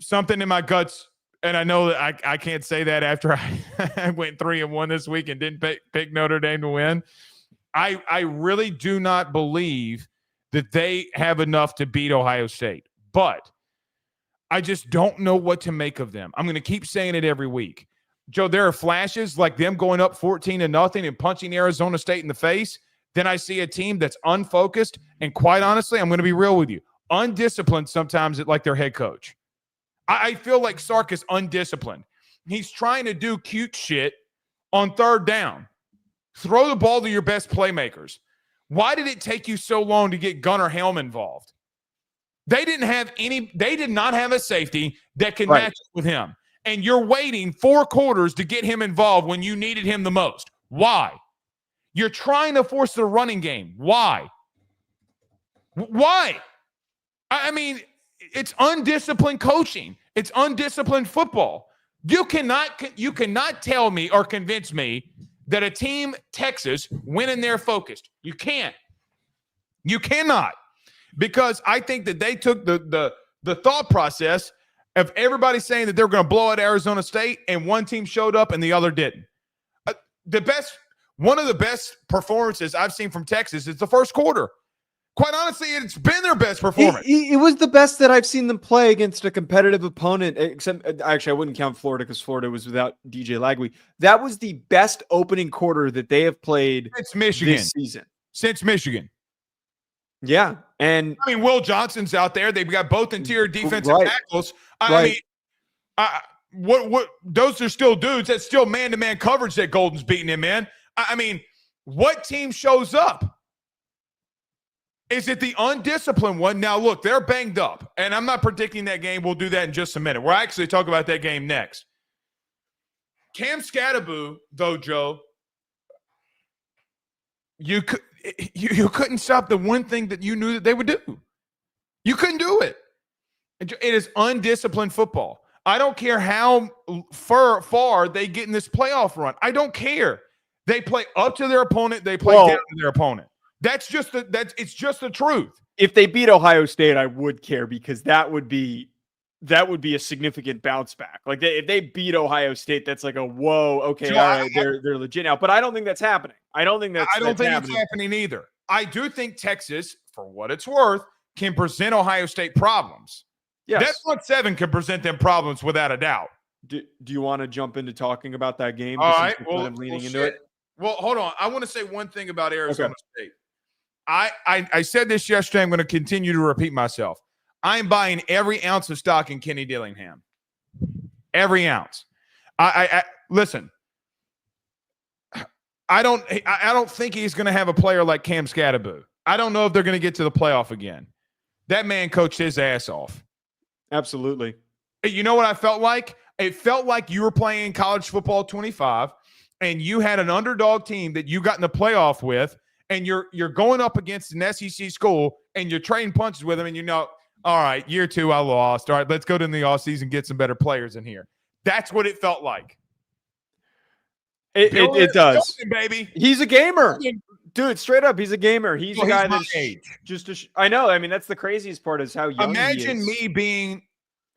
Something in my guts, and I know that I can't say that after I went 3-1 this week and didn't pick Notre Dame to win. I really do not believe that they have enough to beat Ohio State, but I just don't know what to make of them. I'm going to keep saying it every week. Joe, there are flashes like them going up 14-0 and punching Arizona State in the face. Then I see a team that's unfocused, and quite honestly, I'm going to be real with you, undisciplined sometimes like their head coach. I feel like Sark is undisciplined. He's trying to do cute shit on third down. Throw the ball to your best playmakers. Why did it take you so long to get Gunnar Helm involved? They did not have a safety that can match up with him. And you're waiting 4 quarters to get him involved when you needed him the most. Why? You're trying to force the running game. Why? Why? I mean, it's undisciplined coaching. It's undisciplined football. You cannot tell me or convince me that a team, Texas, went in there focused. You can't. You cannot. Because I think that they took the thought process of everybody saying that they're going to blow out Arizona State, and one team showed up and the other didn't. One of the best performances I've seen from Texas is the first quarter. Quite honestly, it's been their best performance. It was the best that I've seen them play against a competitive opponent, except actually I wouldn't count Florida because Florida was without DJ Lagway. That was the best opening quarter that they have played since Michigan this season. Since Michigan. Yeah. And I mean, Will Johnson's out there. They've got both interior defensive tackles. I mean, what those are still dudes. That's still man-to-man coverage that Golden's beating him in. I mean, what team shows up? Is it the undisciplined one? Now, look, they're banged up, and I'm not predicting that game. We'll do that in just a minute. We'll actually talk about that game next. Cam Scatterboo, though, Joe, you couldn't stop the one thing that you knew that they would do. You couldn't do it. It is undisciplined football. I don't care how far they get in this playoff run. I don't care. They play up to their opponent. They play down to their opponent. It's just the truth. If they beat Ohio State, I would care, because that would be a significant bounce back. Like if they beat Ohio State, that's like a whoa. Okay, all right, they're legit now. But I don't think that's happening. I don't think it's happening either. I do think Texas, for what it's worth, can present Ohio State problems. Yes. That front seven can present them problems without a doubt. Do you want to jump into talking about that game? All right. Well, into it. Well, hold on. I want to say one thing about Arizona State. I said this yesterday. I'm going to continue to repeat myself. I'm buying every ounce of stock in Kenny Dillingham. Every ounce. I listen. I don't think he's going to have a player like Cam Scatterboo. I don't know if they're going to get to the playoff again. That man coached his ass off. Absolutely. You know what I felt like? It felt like you were playing college football 25, and you had an underdog team that you got in the playoff with, and you're going up against an SEC school, and you're trading punches with them, and all right, year 2 I lost. All right, let's go to the offseason and get some better players in here. That's what it felt like. It does. Baby. He's a gamer. Dude, straight up, he's a gamer. He's a guy that's age. I know. I mean, that's the craziest part is how young he is. Imagine me being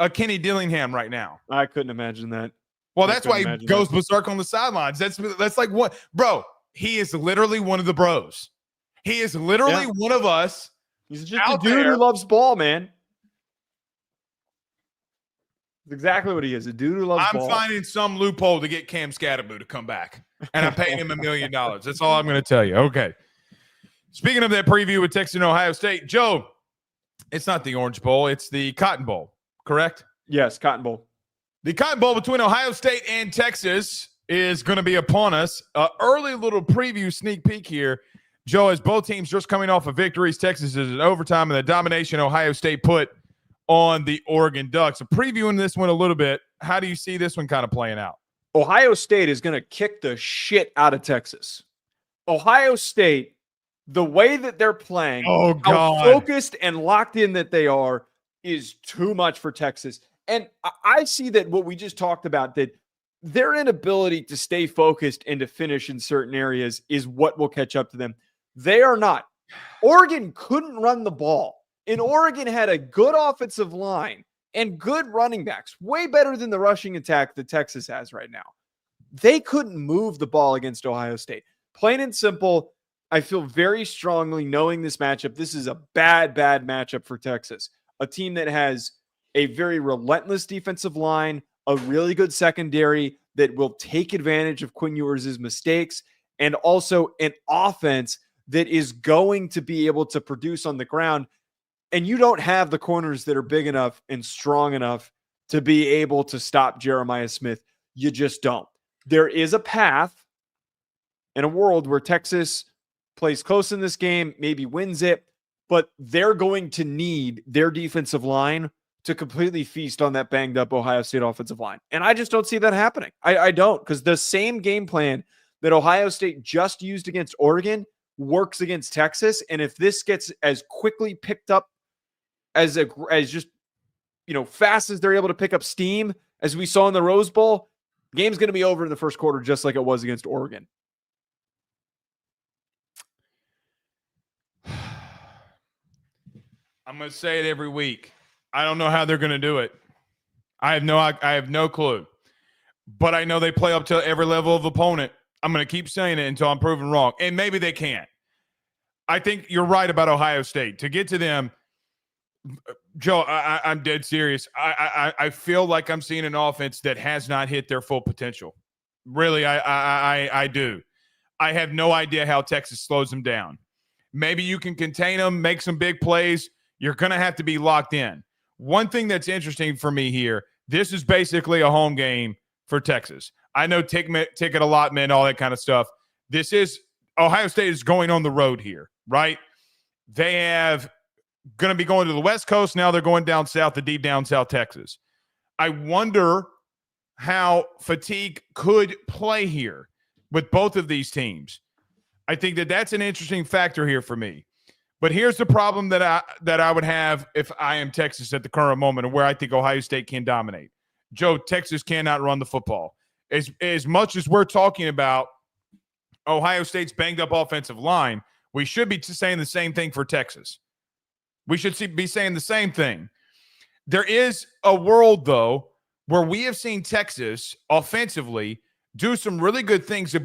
a Kenny Dillingham right now. I couldn't imagine that. Well, that's why he goes berserk on the sidelines. That's like what, bro. He is literally one of the bros. He is literally one of us. He's just a dude who loves ball, man. That's exactly what he is. A dude who loves ball. I'm finding some loophole to get Cam Scatterboo to come back, and I'm paying him $1 million. That's all I'm going to tell you. Okay. Speaking of that preview with Texas and Ohio State, Joe, it's not the Orange Bowl. It's the Cotton Bowl, correct? Yes, Cotton Bowl. The Cotton Bowl between Ohio State and Texas is going to be upon us. Early little preview sneak peek here. Joe, as both teams just coming off of victories, Texas is in overtime, and the domination Ohio State put on the Oregon Ducks. So previewing this one a little bit, how do you see this one kind of playing out? Ohio State is going to kick the shit out of Texas. Ohio State, the way that they're playing, how focused and locked in that they are, is too much for Texas. And I see that what we just talked about, that their inability to stay focused and to finish in certain areas is what will catch up to them. They are not. Oregon couldn't run the ball. And Oregon had a good offensive line and good running backs, way better than the rushing attack that Texas has right now. They couldn't move the ball against Ohio State. Plain and simple, I feel very strongly knowing this matchup. This is a bad matchup for Texas. A team that has a very relentless defensive line, a really good secondary that will take advantage of Quinn Ewers' mistakes, and also an offense that is going to be able to produce on the ground. And you don't have the corners that are big enough and strong enough to be able to stop Jeremiah Smith. You just don't. There is a path in a world where Texas plays close in this game, maybe wins it, but they're going to need their defensive line to completely feast on that banged up Ohio State offensive line. And I just don't see that happening. I don't, because the same game plan that Ohio State just used against Oregon works against Texas. And if this gets as quickly picked up as just, fast as they're able to pick up steam, as we saw in the Rose Bowl, game's going to be over in the first quarter, just like it was against Oregon. I'm going to say it every week. I don't know how they're going to do it. I have no clue. But I know they play up to every level of opponent. I'm going to keep saying it until I'm proven wrong. And maybe they can't. I think you're right about Ohio State. To get to them, Joe, I'm dead serious. I feel like I'm seeing an offense that has not hit their full potential. Really, I do. I have no idea how Texas slows them down. Maybe you can contain them, make some big plays. You're going to have to be locked in. One thing that's interesting for me here, this is basically a home game for Texas. I know ticket allotment, all that kind of stuff. This is Ohio State is going on the road here, right? They have going to be going to the West Coast. Now they're going down south to deep down South Texas. I wonder how fatigue could play here with both of these teams. I think that's an interesting factor here for me. But here's the problem that I would have if I am Texas at the current moment, and where I think Ohio State can dominate. Joe, Texas cannot run the football. As much as we're talking about Ohio State's banged up offensive line, we should be saying the same thing for Texas. We should be saying the same thing. There is a world, though, where we have seen Texas offensively do some really good things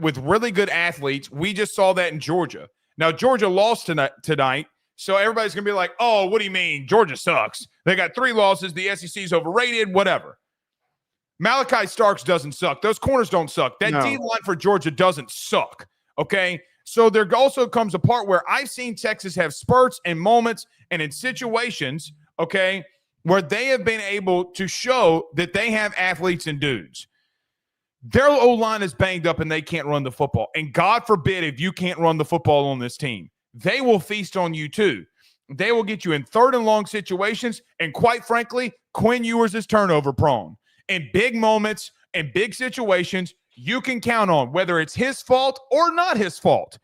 with really good athletes. We just saw that in Georgia. Now, Georgia lost tonight, so everybody's going to be like, oh, what do you mean? Georgia sucks. They got 3 losses. The SEC's overrated, whatever. Malachi Starks doesn't suck. Those corners don't suck. That D-line for Georgia doesn't suck, okay? So there also comes a part where I've seen Texas have spurts and moments and in situations, okay, where they have been able to show that they have athletes and dudes. Their O-line is banged up and they can't run the football. And God forbid if you can't run the football on this team. They will feast on you too. They will get you in third and long situations. And quite frankly, Quinn Ewers is turnover prone. In big moments and big situations, you can count on whether it's his fault or not his fault.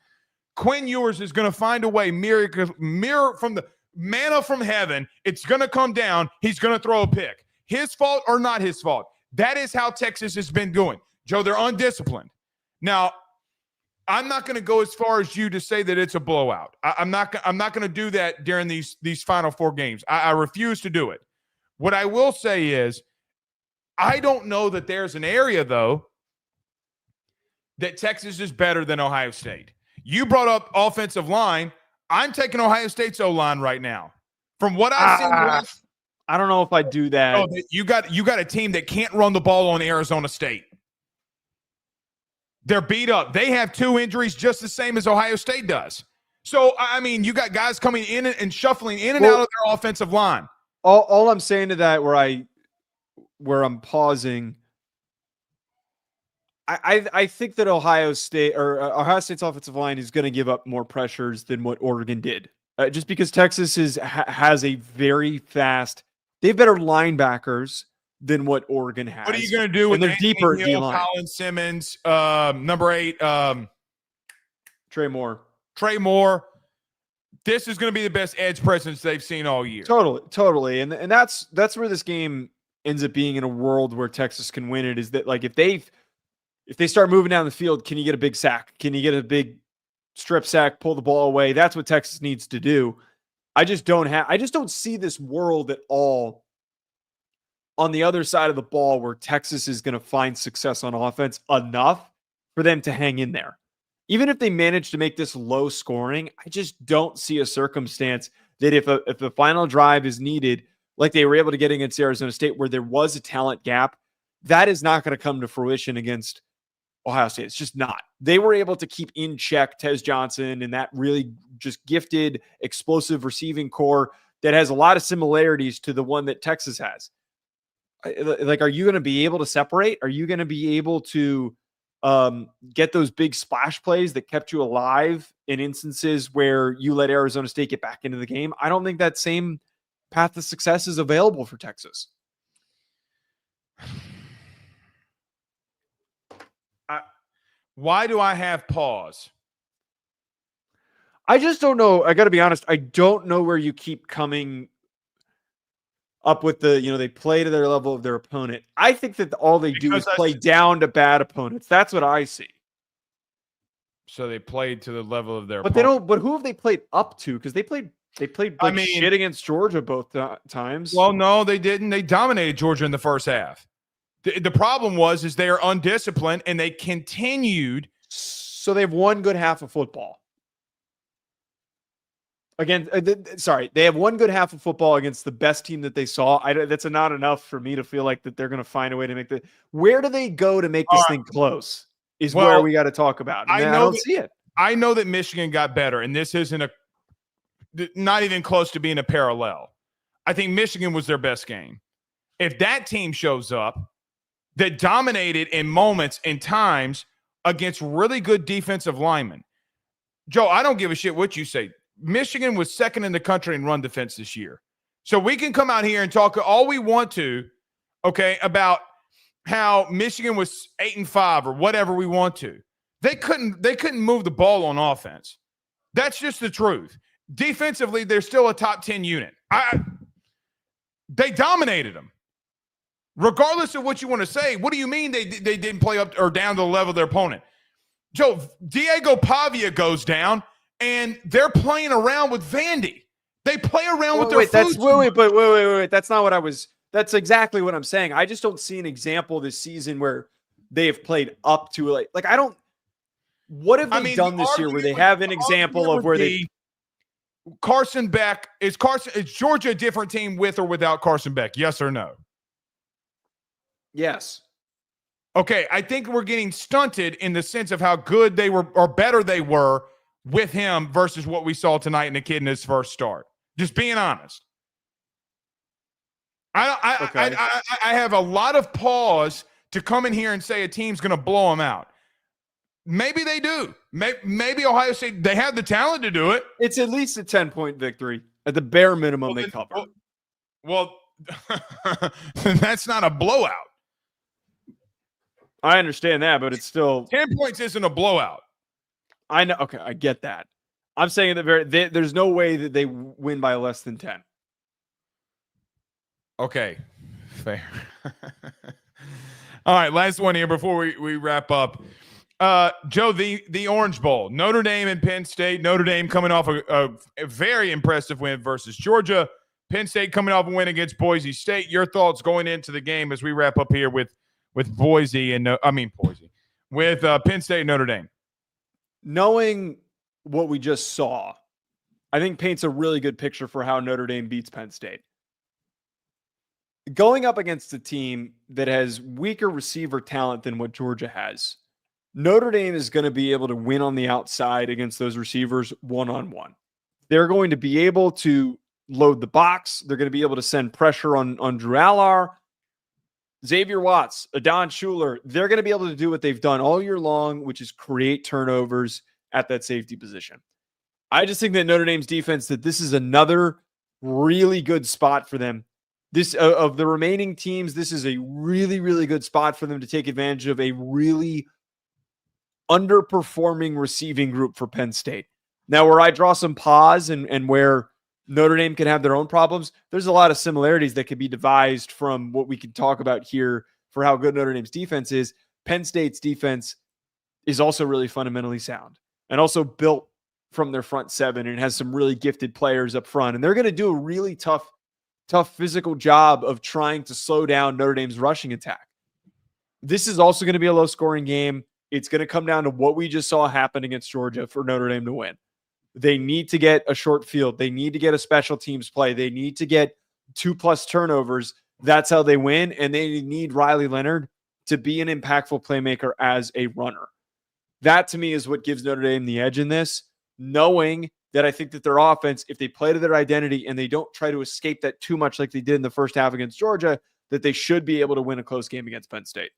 Quinn Ewers is going to find a way, mirror from the manna from heaven. It's going to come down. He's going to throw a pick. His fault or not his fault. That is how Texas has been doing. Joe, they're undisciplined. Now, I'm not going to go as far as you to say that it's a blowout. I'm not going to do that during these Final Four games. I refuse to do it. What I will say is, I don't know that there's an area, though, that Texas is better than Ohio State. You brought up offensive line. I'm taking Ohio State's O-line right now. From what I've seen, I don't know if I do that. Oh, you got a team that can't run the ball on Arizona State. They're beat up. They have 2 injuries just the same as Ohio State does. So, I mean, you got guys coming in and shuffling in and out of their offensive line. All I'm saying to that where I'm pausing, I think that Ohio State's offensive line is going to give up more pressures than what Oregon did. Just because Texas has a very fast, they have better linebackers than what Oregon has. What are you going to do with their deeper Hill, D-line? Colin Simmons, number 8, Trey Moore. This is going to be the best edge presence they've seen all year. Totally. And that's where this game ends up being in a world where Texas can win it, is that like if they start moving down the field, can you get a big sack? Can you get a big strip sack, pull the ball away? That's what Texas needs to do. I just don't see this world at all on the other side of the ball where Texas is going to find success on offense enough for them to hang in there. Even if they manage to make this low scoring, I just don't see a circumstance that if the final drive is needed, like they were able to get against Arizona State, where there was a talent gap, that is not going to come to fruition against Ohio State. It's just not. They were able to keep in check Tez Johnson and that really just gifted, explosive receiving core that has a lot of similarities to the one that Texas has. Like, are you going to be able to separate? Are you going to be able to get those big splash plays that kept you alive in instances where you let Arizona State get back into the game? I don't think that same path to success is available for Texas. Why do I have pause? I just don't know. I got to be honest. I don't know where you keep coming up with they play to their level of their opponent. I think that all they do is play down to bad opponents. That's what I see. So they played to the level of their opponent. They don't. But who have they played up to? Because they played shit against Georgia both times. Well, no, they didn't. They dominated Georgia in the first half. The problem is they are undisciplined and they continued. So they have one good half of football. Again, they have one good half of football against the best team that they saw. That's not enough for me to feel like that they're going to find a way to make where do they go to make this thing close is where we got to talk about. I don't see it. I know that Michigan got better, and this isn't not even close to being a parallel. I think Michigan was their best game. If that team shows up that dominated in moments and times against really good defensive linemen, Joe, I don't give a shit what you say. Michigan was second in the country in run defense this year. So we can come out here and talk all we want to, okay, about how Michigan was 8-5 or whatever we want to. They couldn't move the ball on offense. That's just the truth. Defensively, they're still a top 10 unit. They dominated them. Regardless of what you want to say, what do you mean they didn't play up or down to the level of their opponent? Joe, Diego Pavia goes down, and they're playing around with Vandy. They play around with their wait. That's not what I was. That's exactly what I'm saying. I just don't see an example this season where they have played up to like I don't. What have they done this year where they have an example of where they? Carson Beck is Georgia a different team with or without Carson Beck? Yes or no? Yes. Okay, I think we're getting stunted in the sense of how good they were or better they were with him versus what we saw tonight in the kid in his first start. Just being honest. I have a lot of pause to come in here and say a team's going to blow them out. Maybe they do. Maybe Ohio State, they have the talent to do it. It's at least a 10-point victory. At the bare minimum, they cover. Well, that's not a blowout. I understand that, but it's still 10 points isn't a blowout. I know. Okay, I get that. I'm saying there's no way that they win by less than 10. Okay, fair. All right, last one here before we wrap up. Joe, the Orange Bowl, Notre Dame and Penn State. Notre Dame coming off a very impressive win versus Georgia. Penn State coming off a win against Boise State. Your thoughts going into the game as we wrap up here with Boise and with Penn State and Notre Dame. Knowing what we just saw, I think paints a really good picture for how Notre Dame beats Penn State. Going up against a team that has weaker receiver talent than what Georgia has, Notre Dame is going to be able to win on the outside against those receivers one-on-one. They're going to be able to load the box. They're going to be able to send pressure on Drew Allar, Xavier Watts, Adon Schuler. They're going to be able to do what they've done all year long, which is create turnovers at that safety position. I just think that Notre Dame's defense, that this is another really good spot for them. This of the remaining teams, this is a really, really good spot for them to take advantage of a really underperforming receiving group for Penn State. Now, where I draw some pause and where Notre Dame can have their own problems, there's a lot of similarities that could be devised from what we can talk about here for how good Notre Dame's defense is. Penn State's defense is also really fundamentally sound and also built from their front seven and has some really gifted players up front. And they're going to do a really tough physical job of trying to slow down Notre Dame's rushing attack. This is also going to be a low scoring game. It's going to come down to what we just saw happen against Georgia for Notre Dame to win. They need to get a short field. They need to get a special teams play. They need to get 2+ turnovers. That's how they win. And they need Riley Leonard to be an impactful playmaker as a runner. That to me is what gives Notre Dame the edge in this, knowing that I think that their offense, if they play to their identity and they don't try to escape that too much like they did in the first half against Georgia, that they should be able to win a close game against Penn State.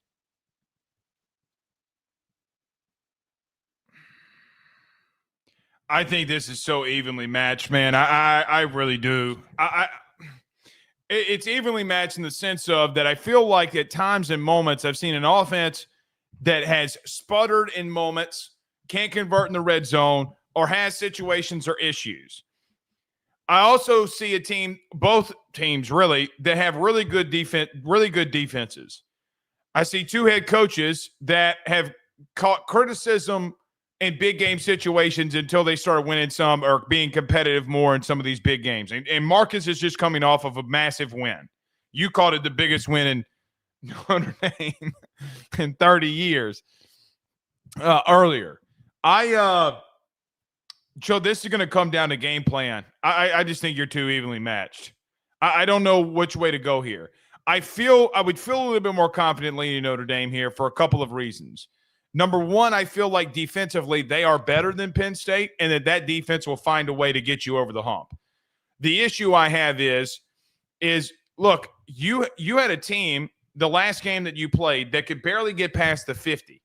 I think this is so evenly matched, man. I really do. It's evenly matched in the sense of that I feel like at times and moments I've seen an offense that has sputtered in moments, can't convert in the red zone, or has situations or issues. I also see a team, both teams really, that have really good defenses. I see two head coaches that have caught criticism in big game situations until they started winning some or being competitive more in some of these big games. And Marcus is just coming off of a massive win. You called it the biggest win in Notre Dame in 30 years earlier. Joe, this is going to come down to game plan. I just think you're too evenly matched. I don't know which way to go here. I would feel a little bit more confident leaning Notre Dame here for a couple of reasons. Number one, I feel like defensively they are better than Penn State and that defense will find a way to get you over the hump. The issue I have is look, you had a team the last game that you played that could barely get past the 50.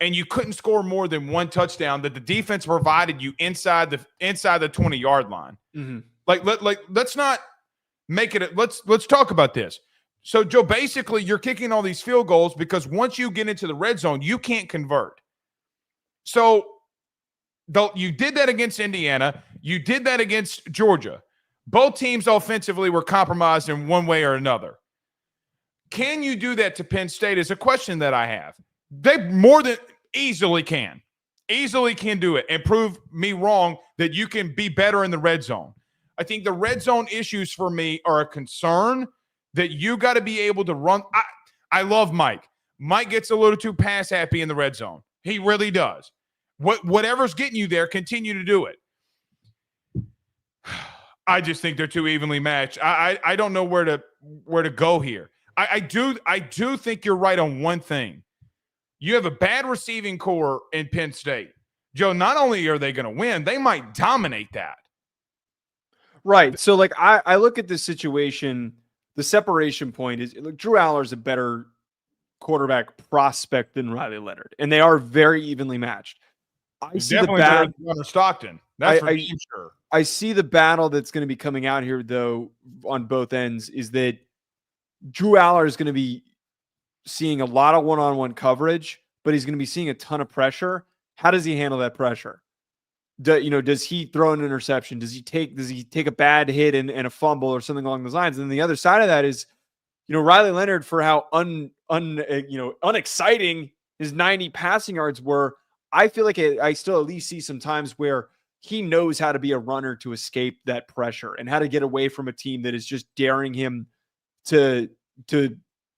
And you couldn't score more than one touchdown that the defense provided you inside the 20-yard line. Mm-hmm. Let's not make it. Let's talk about this. So, Joe, basically, you're kicking all these field goals because once you get into the red zone, you can't convert. So, you did that against Indiana. You did that against Georgia. Both teams offensively were compromised in one way or another. Can you do that to Penn State is a question that I have. They more than easily can do it and prove me wrong that you can be better in the red zone. I think the red zone issues for me are a concern that you got to be able to run. I love Mike. Mike gets a little too pass happy in the red zone. He really does. Whatever's getting you there, continue to do it. I just think they're too evenly matched. I don't know where to go here. I do think you're right on one thing. You have a bad receiving core in Penn State. Joe, not only are they going to win, they might dominate that. Right. So, I look at this situation, the separation point is, look, Drew Allar is a better quarterback prospect than Riley Leonard, and they are very evenly matched. I see definitely the battle under Stockton. That's for sure. I see the battle that's going to be coming out here, though, on both ends, is that Drew Allar is going to be seeing a lot of one-on-one coverage, but he's going to be seeing a ton of pressure. How does he handle that pressure? Does he throw an interception? Does he take a bad hit and a fumble or something along those lines? And then the other side of that is Riley Leonard, for how unexciting his 90 passing yards were, I feel like I still at least see some times where he knows how to be a runner to escape that pressure and how to get away from a team that is just daring him to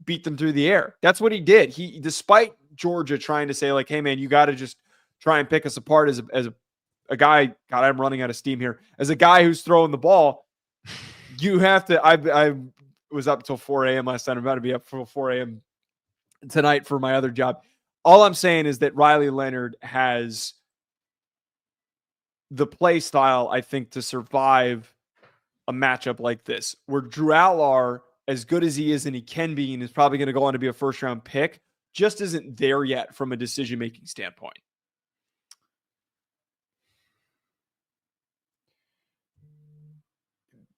beat them through the air. That's what he did. Despite Georgia trying to say like, hey man, you got to just try and pick us apart as a guy. God, I'm running out of steam here. As a guy who's throwing the ball, you have to. I was up until 4 a.m. last night. I'm about to be up for 4 a.m. tonight for my other job. All I'm saying is that Riley Leonard has the play style, I think, to survive a matchup like this, where Drew Outlar, as good as he is and he can be, and is probably going to go on to be a first-round pick, just isn't there yet from a decision-making standpoint.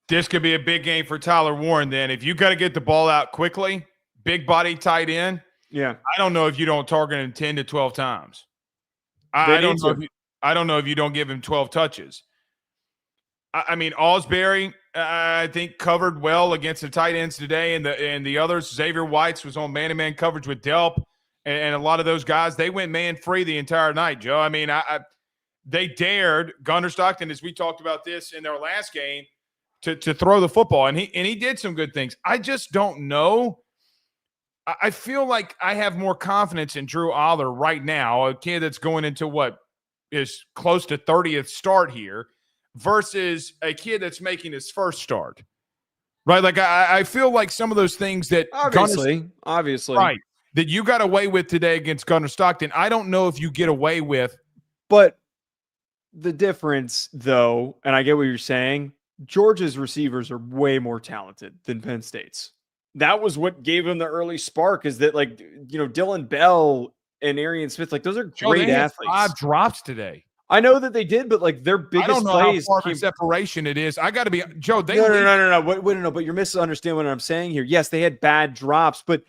This could be a big game for Tyler Warren then. If you got to get the ball out quickly, big body tight end, yeah, I don't know if you don't target him 10 to 12 times. I don't know if you don't give him 12 touches. I mean, Osbury, I think, covered well against the tight ends today, and the others. Xavier Whites was on man-to-man coverage with Delp, and a lot of those guys, they went man-free the entire night, Joe. I mean, they dared Gunnar Stockton, as we talked about this in their last game, to throw the football, and he did some good things. I just don't know. I feel like I have more confidence in Drew Aller right now, a kid that's going into what is close to 30th start here, versus a kid that's making his first start. Right? Like I feel like some of those things that obviously, right, that you got away with today against Gunnar Stockton, I don't know if you get away with. But the difference, though, and I get what you're saying, Georgia's receivers are way more talented than Penn State's. That was what gave him the early spark, is that, like, Dylan Bell and Arian Smith, like, those are great athletes. 5 drops today. I know that they did, but like their biggest plays. I don't know how far of a separation it is. I got to be Joe. No. Wait, but you're misunderstanding what I'm saying here. Yes, they had bad drops, but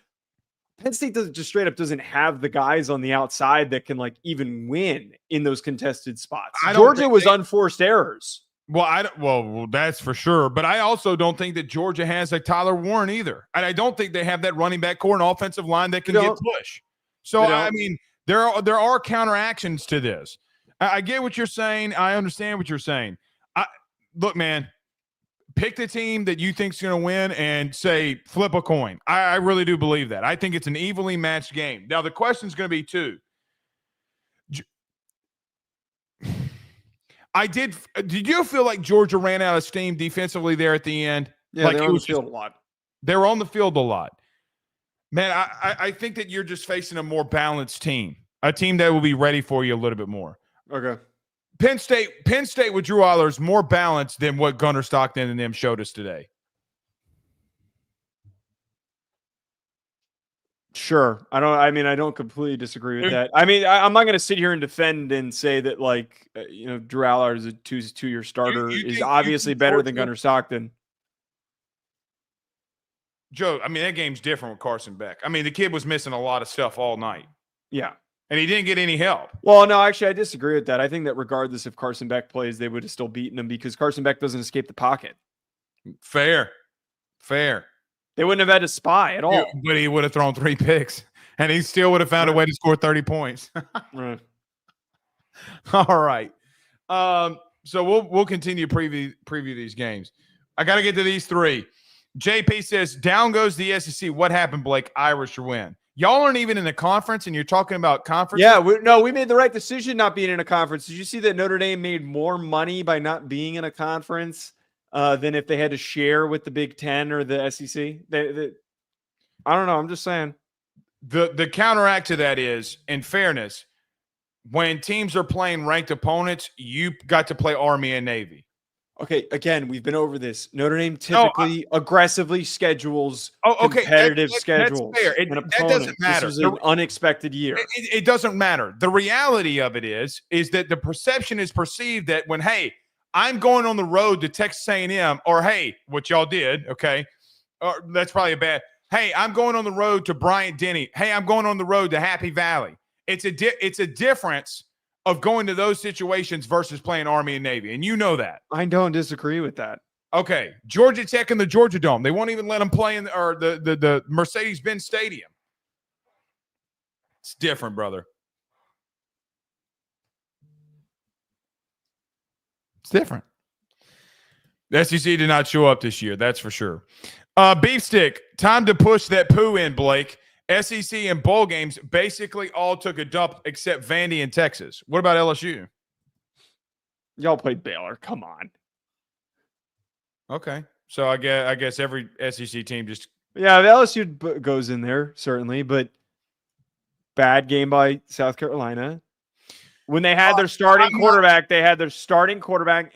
Penn State just straight up doesn't have the guys on the outside that can like even win in those contested spots. Georgia was unforced errors. Well, that's for sure. But I also don't think that Georgia has like Tyler Warren either. And I don't think they have that running back core and offensive line that can get push. So, I mean, there are counteractions to this. I get what you're saying. I understand what you're saying. Look, man, pick the team that you think is going to win and say, flip a coin. I really do believe that. I think it's an evenly matched game. Now, the question is going to be two. Did you feel like Georgia ran out of steam defensively there at the end? Yeah, like they were on the field a lot. They were on the field a lot. Man, I think that you're just facing a more balanced team, a team that will be ready for you a little bit more. Okay. Penn State with Drew Aller is more balanced than what Gunnar Stockton and them showed us today. Sure. I don't completely disagree with that. I mean, I'm not going to sit here and defend and say that, like, Drew Aller is a two-year starter is obviously better than Gunnar Stockton. Joe, I mean, that game's different with Carson Beck. I mean, the kid was missing a lot of stuff all night. Yeah. And he didn't get any help. Well, no, actually, I disagree with that. I think that regardless if Carson Beck plays, they would have still beaten him because Carson Beck doesn't escape the pocket. Fair. They wouldn't have had to spy at all. But he would have thrown 3 picks, and he still would have found a way to score 30 points. Right. All right. So we'll continue to preview these games. I got to get to these 3. JP says, down goes the SEC. What happened, Blake? Irish or win? Y'all aren't even in the conference, and you're talking about conference? Yeah, we made the right decision not being in a conference. Did you see that Notre Dame made more money by not being in a conference than if they had to share with the Big Ten or the SEC? I don't know. I'm just saying. The counteract to that is, in fairness, when teams are playing ranked opponents, you got to play Army and Navy. Okay, again, we've been over this. Notre Dame typically aggressively schedules competitive schedules. That's fair. That doesn't matter. This was an unexpected year. It doesn't matter. The reality of it is that the perception is perceived that when, hey, I'm going on the road to Texas A&M, or hey, what y'all did, okay, or that's probably a bad. Hey, I'm going on the road to Bryant-Denny. Hey, I'm going on the road to Happy Valley. It's a difference of going to those situations versus playing Army and Navy, and you know that. I don't disagree with that. Okay, Georgia Tech and the Georgia Dome. They won't even let them play in the Mercedes-Benz Stadium. It's different, brother. It's different. The SEC did not show up this year, that's for sure. Beef stick, time to push that poo in, Blake. SEC and bowl games basically all took a dump except Vandy and Texas. What about LSU? Y'all played Baylor. Come on. Okay. So I guess every SEC team just the LSU goes in there, certainly, but bad game by South Carolina. When they had their starting quarterback,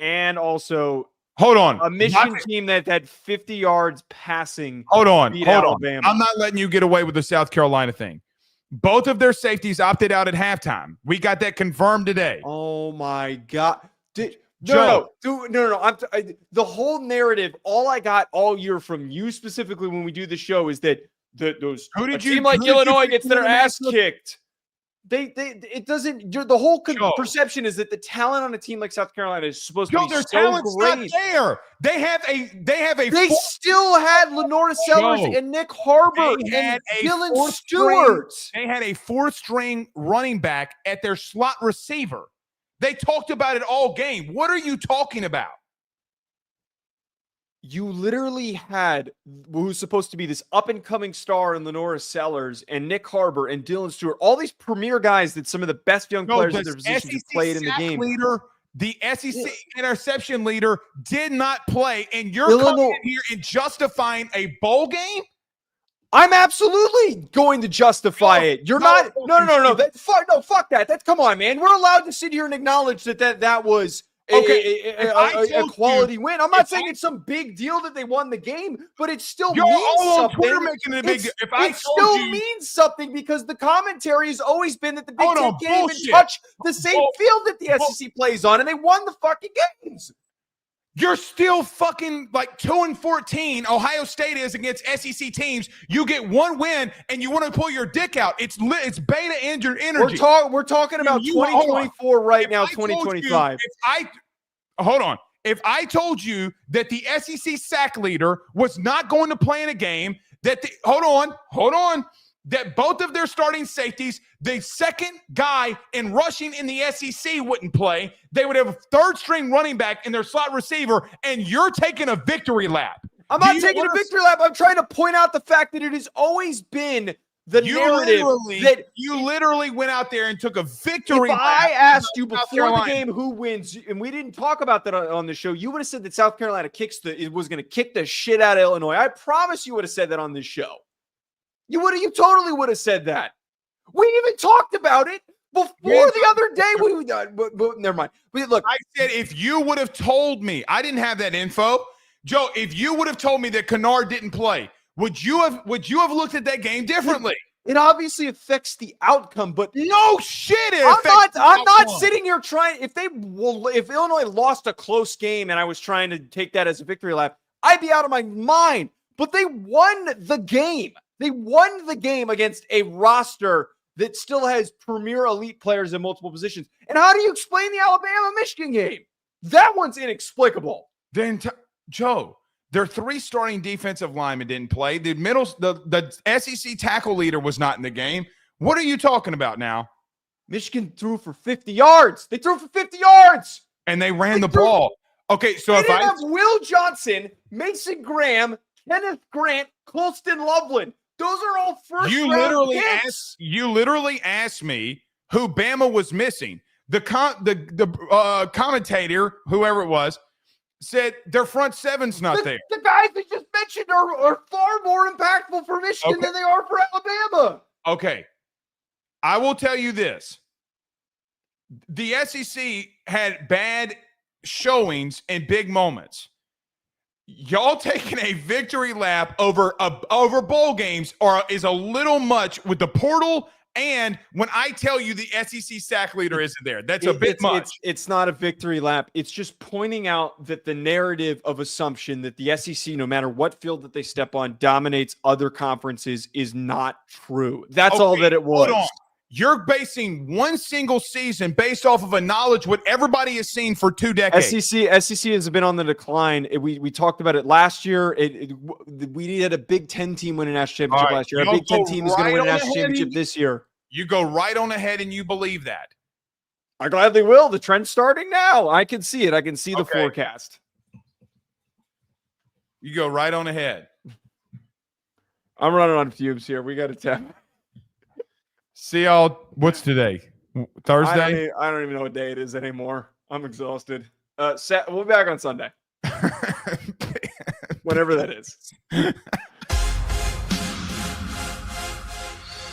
and also hold on. A Michigan team that had 50 yards passing. Hold on. Alabama. I'm not letting you get away with the South Carolina thing. Both of their safeties opted out at halftime. We got that confirmed today. Oh my God. No. The whole narrative, all I got all year from you specifically when we do the show is that team like Illinois gets their ass kicked. It doesn't. The whole perception is that the talent on a team like South Carolina is supposed to be their so talent's great. not there. They have a. They still had Lenora Sellers and Nick Harbor and Dylan Stewart. They had a fourth-string running back at their slot receiver. They talked about it all game. What are you talking about? You literally had who's supposed to be this up-and-coming star in Lenora Sellers and Nick Harbor and Dylan Stewart, all these premier guys that some of the best young players in their positions have played in the game. The SEC interception leader did not play, and you're coming in here and justifying a bowl game? I'm absolutely going to justify it. You're not. No. Fuck that. Come on, man. We're allowed to sit here and acknowledge that was a quality win. I'm not saying it's some big deal that they won the game, but it still means something. Twitter making it a big. It still means something because the commentary has always been that the Big Ten can't even touch the same field that the SEC plays on, and they won the fucking games. You're still fucking like 2-14. Ohio State is against SEC teams. You get one win and you want to pull your dick out. It's beta injured energy. We're talking about 2024 right now, 2025. Hold on. If I told you that the SEC sack leader was not going to play in a game, that that both of their starting safeties, the second guy in rushing in the SEC wouldn't play. They would have a third-string running back in their slot receiver, and you're taking a victory lap. I'm not taking a victory lap. I'm trying to point out the fact that it has always been the narrative that you literally went out there and took a victory lap. I asked you before the game who wins, and we didn't talk about that on the show, you would have said that South Carolina was going to kick the shit out of Illinois. I promise you would have said that on this show. You totally would have said that. We even talked about it before the other day. But never mind. But look, I said if you would have told me, I didn't have that info, Joe. If you would have told me that Kennard didn't play, would you have looked at that game differently? It obviously affects the outcome, but no shit. I'm not sitting here trying. If Illinois lost a close game and I was trying to take that as a victory lap, I'd be out of my mind. But they won the game. They won the game against a roster that still has premier elite players in multiple positions. And how do you explain the Alabama-Michigan game? That one's inexplicable. Joe, their three starting defensive linemen didn't play. The SEC tackle leader was not in the game. What are you talking about now? Michigan threw for 50 yards. They threw for 50 yards. And they ran the ball. Okay, so they didn't have Will Johnson, Mason Graham, Kenneth Grant, Colston Loveland. Those are all first round picks. You literally asked me who Bama was missing. The commentator, whoever it was, said their front seven's not there. The guys we just mentioned are far more impactful for Michigan than they are for Alabama. Okay. I will tell you this. The SEC had bad showings in big moments. Y'all taking a victory lap over bowl games is a little much with the portal, and when I tell you the SEC sack leader isn't there, that's a bit much. It's not a victory lap. It's just pointing out that the narrative of assumption that the SEC, no matter what field that they step on, dominates other conferences is not true. That's all that it was. Hold on. You're basing one single season based off of a knowledge what everybody has seen for 2 decades. SEC has been on the decline. We talked about it last year. We needed a Big Ten team win a national championship last year. A Big Ten team is going to win a national championship this year. You go right on ahead and you believe that. I gladly will. The trend's starting now. I can see it. I can see the forecast. You go right on ahead. I'm running on fumes here. We got to tap. See y'all. What's today? Thursday? I don't even know what day it is anymore. I'm exhausted. We'll be back on Sunday. Whatever that is.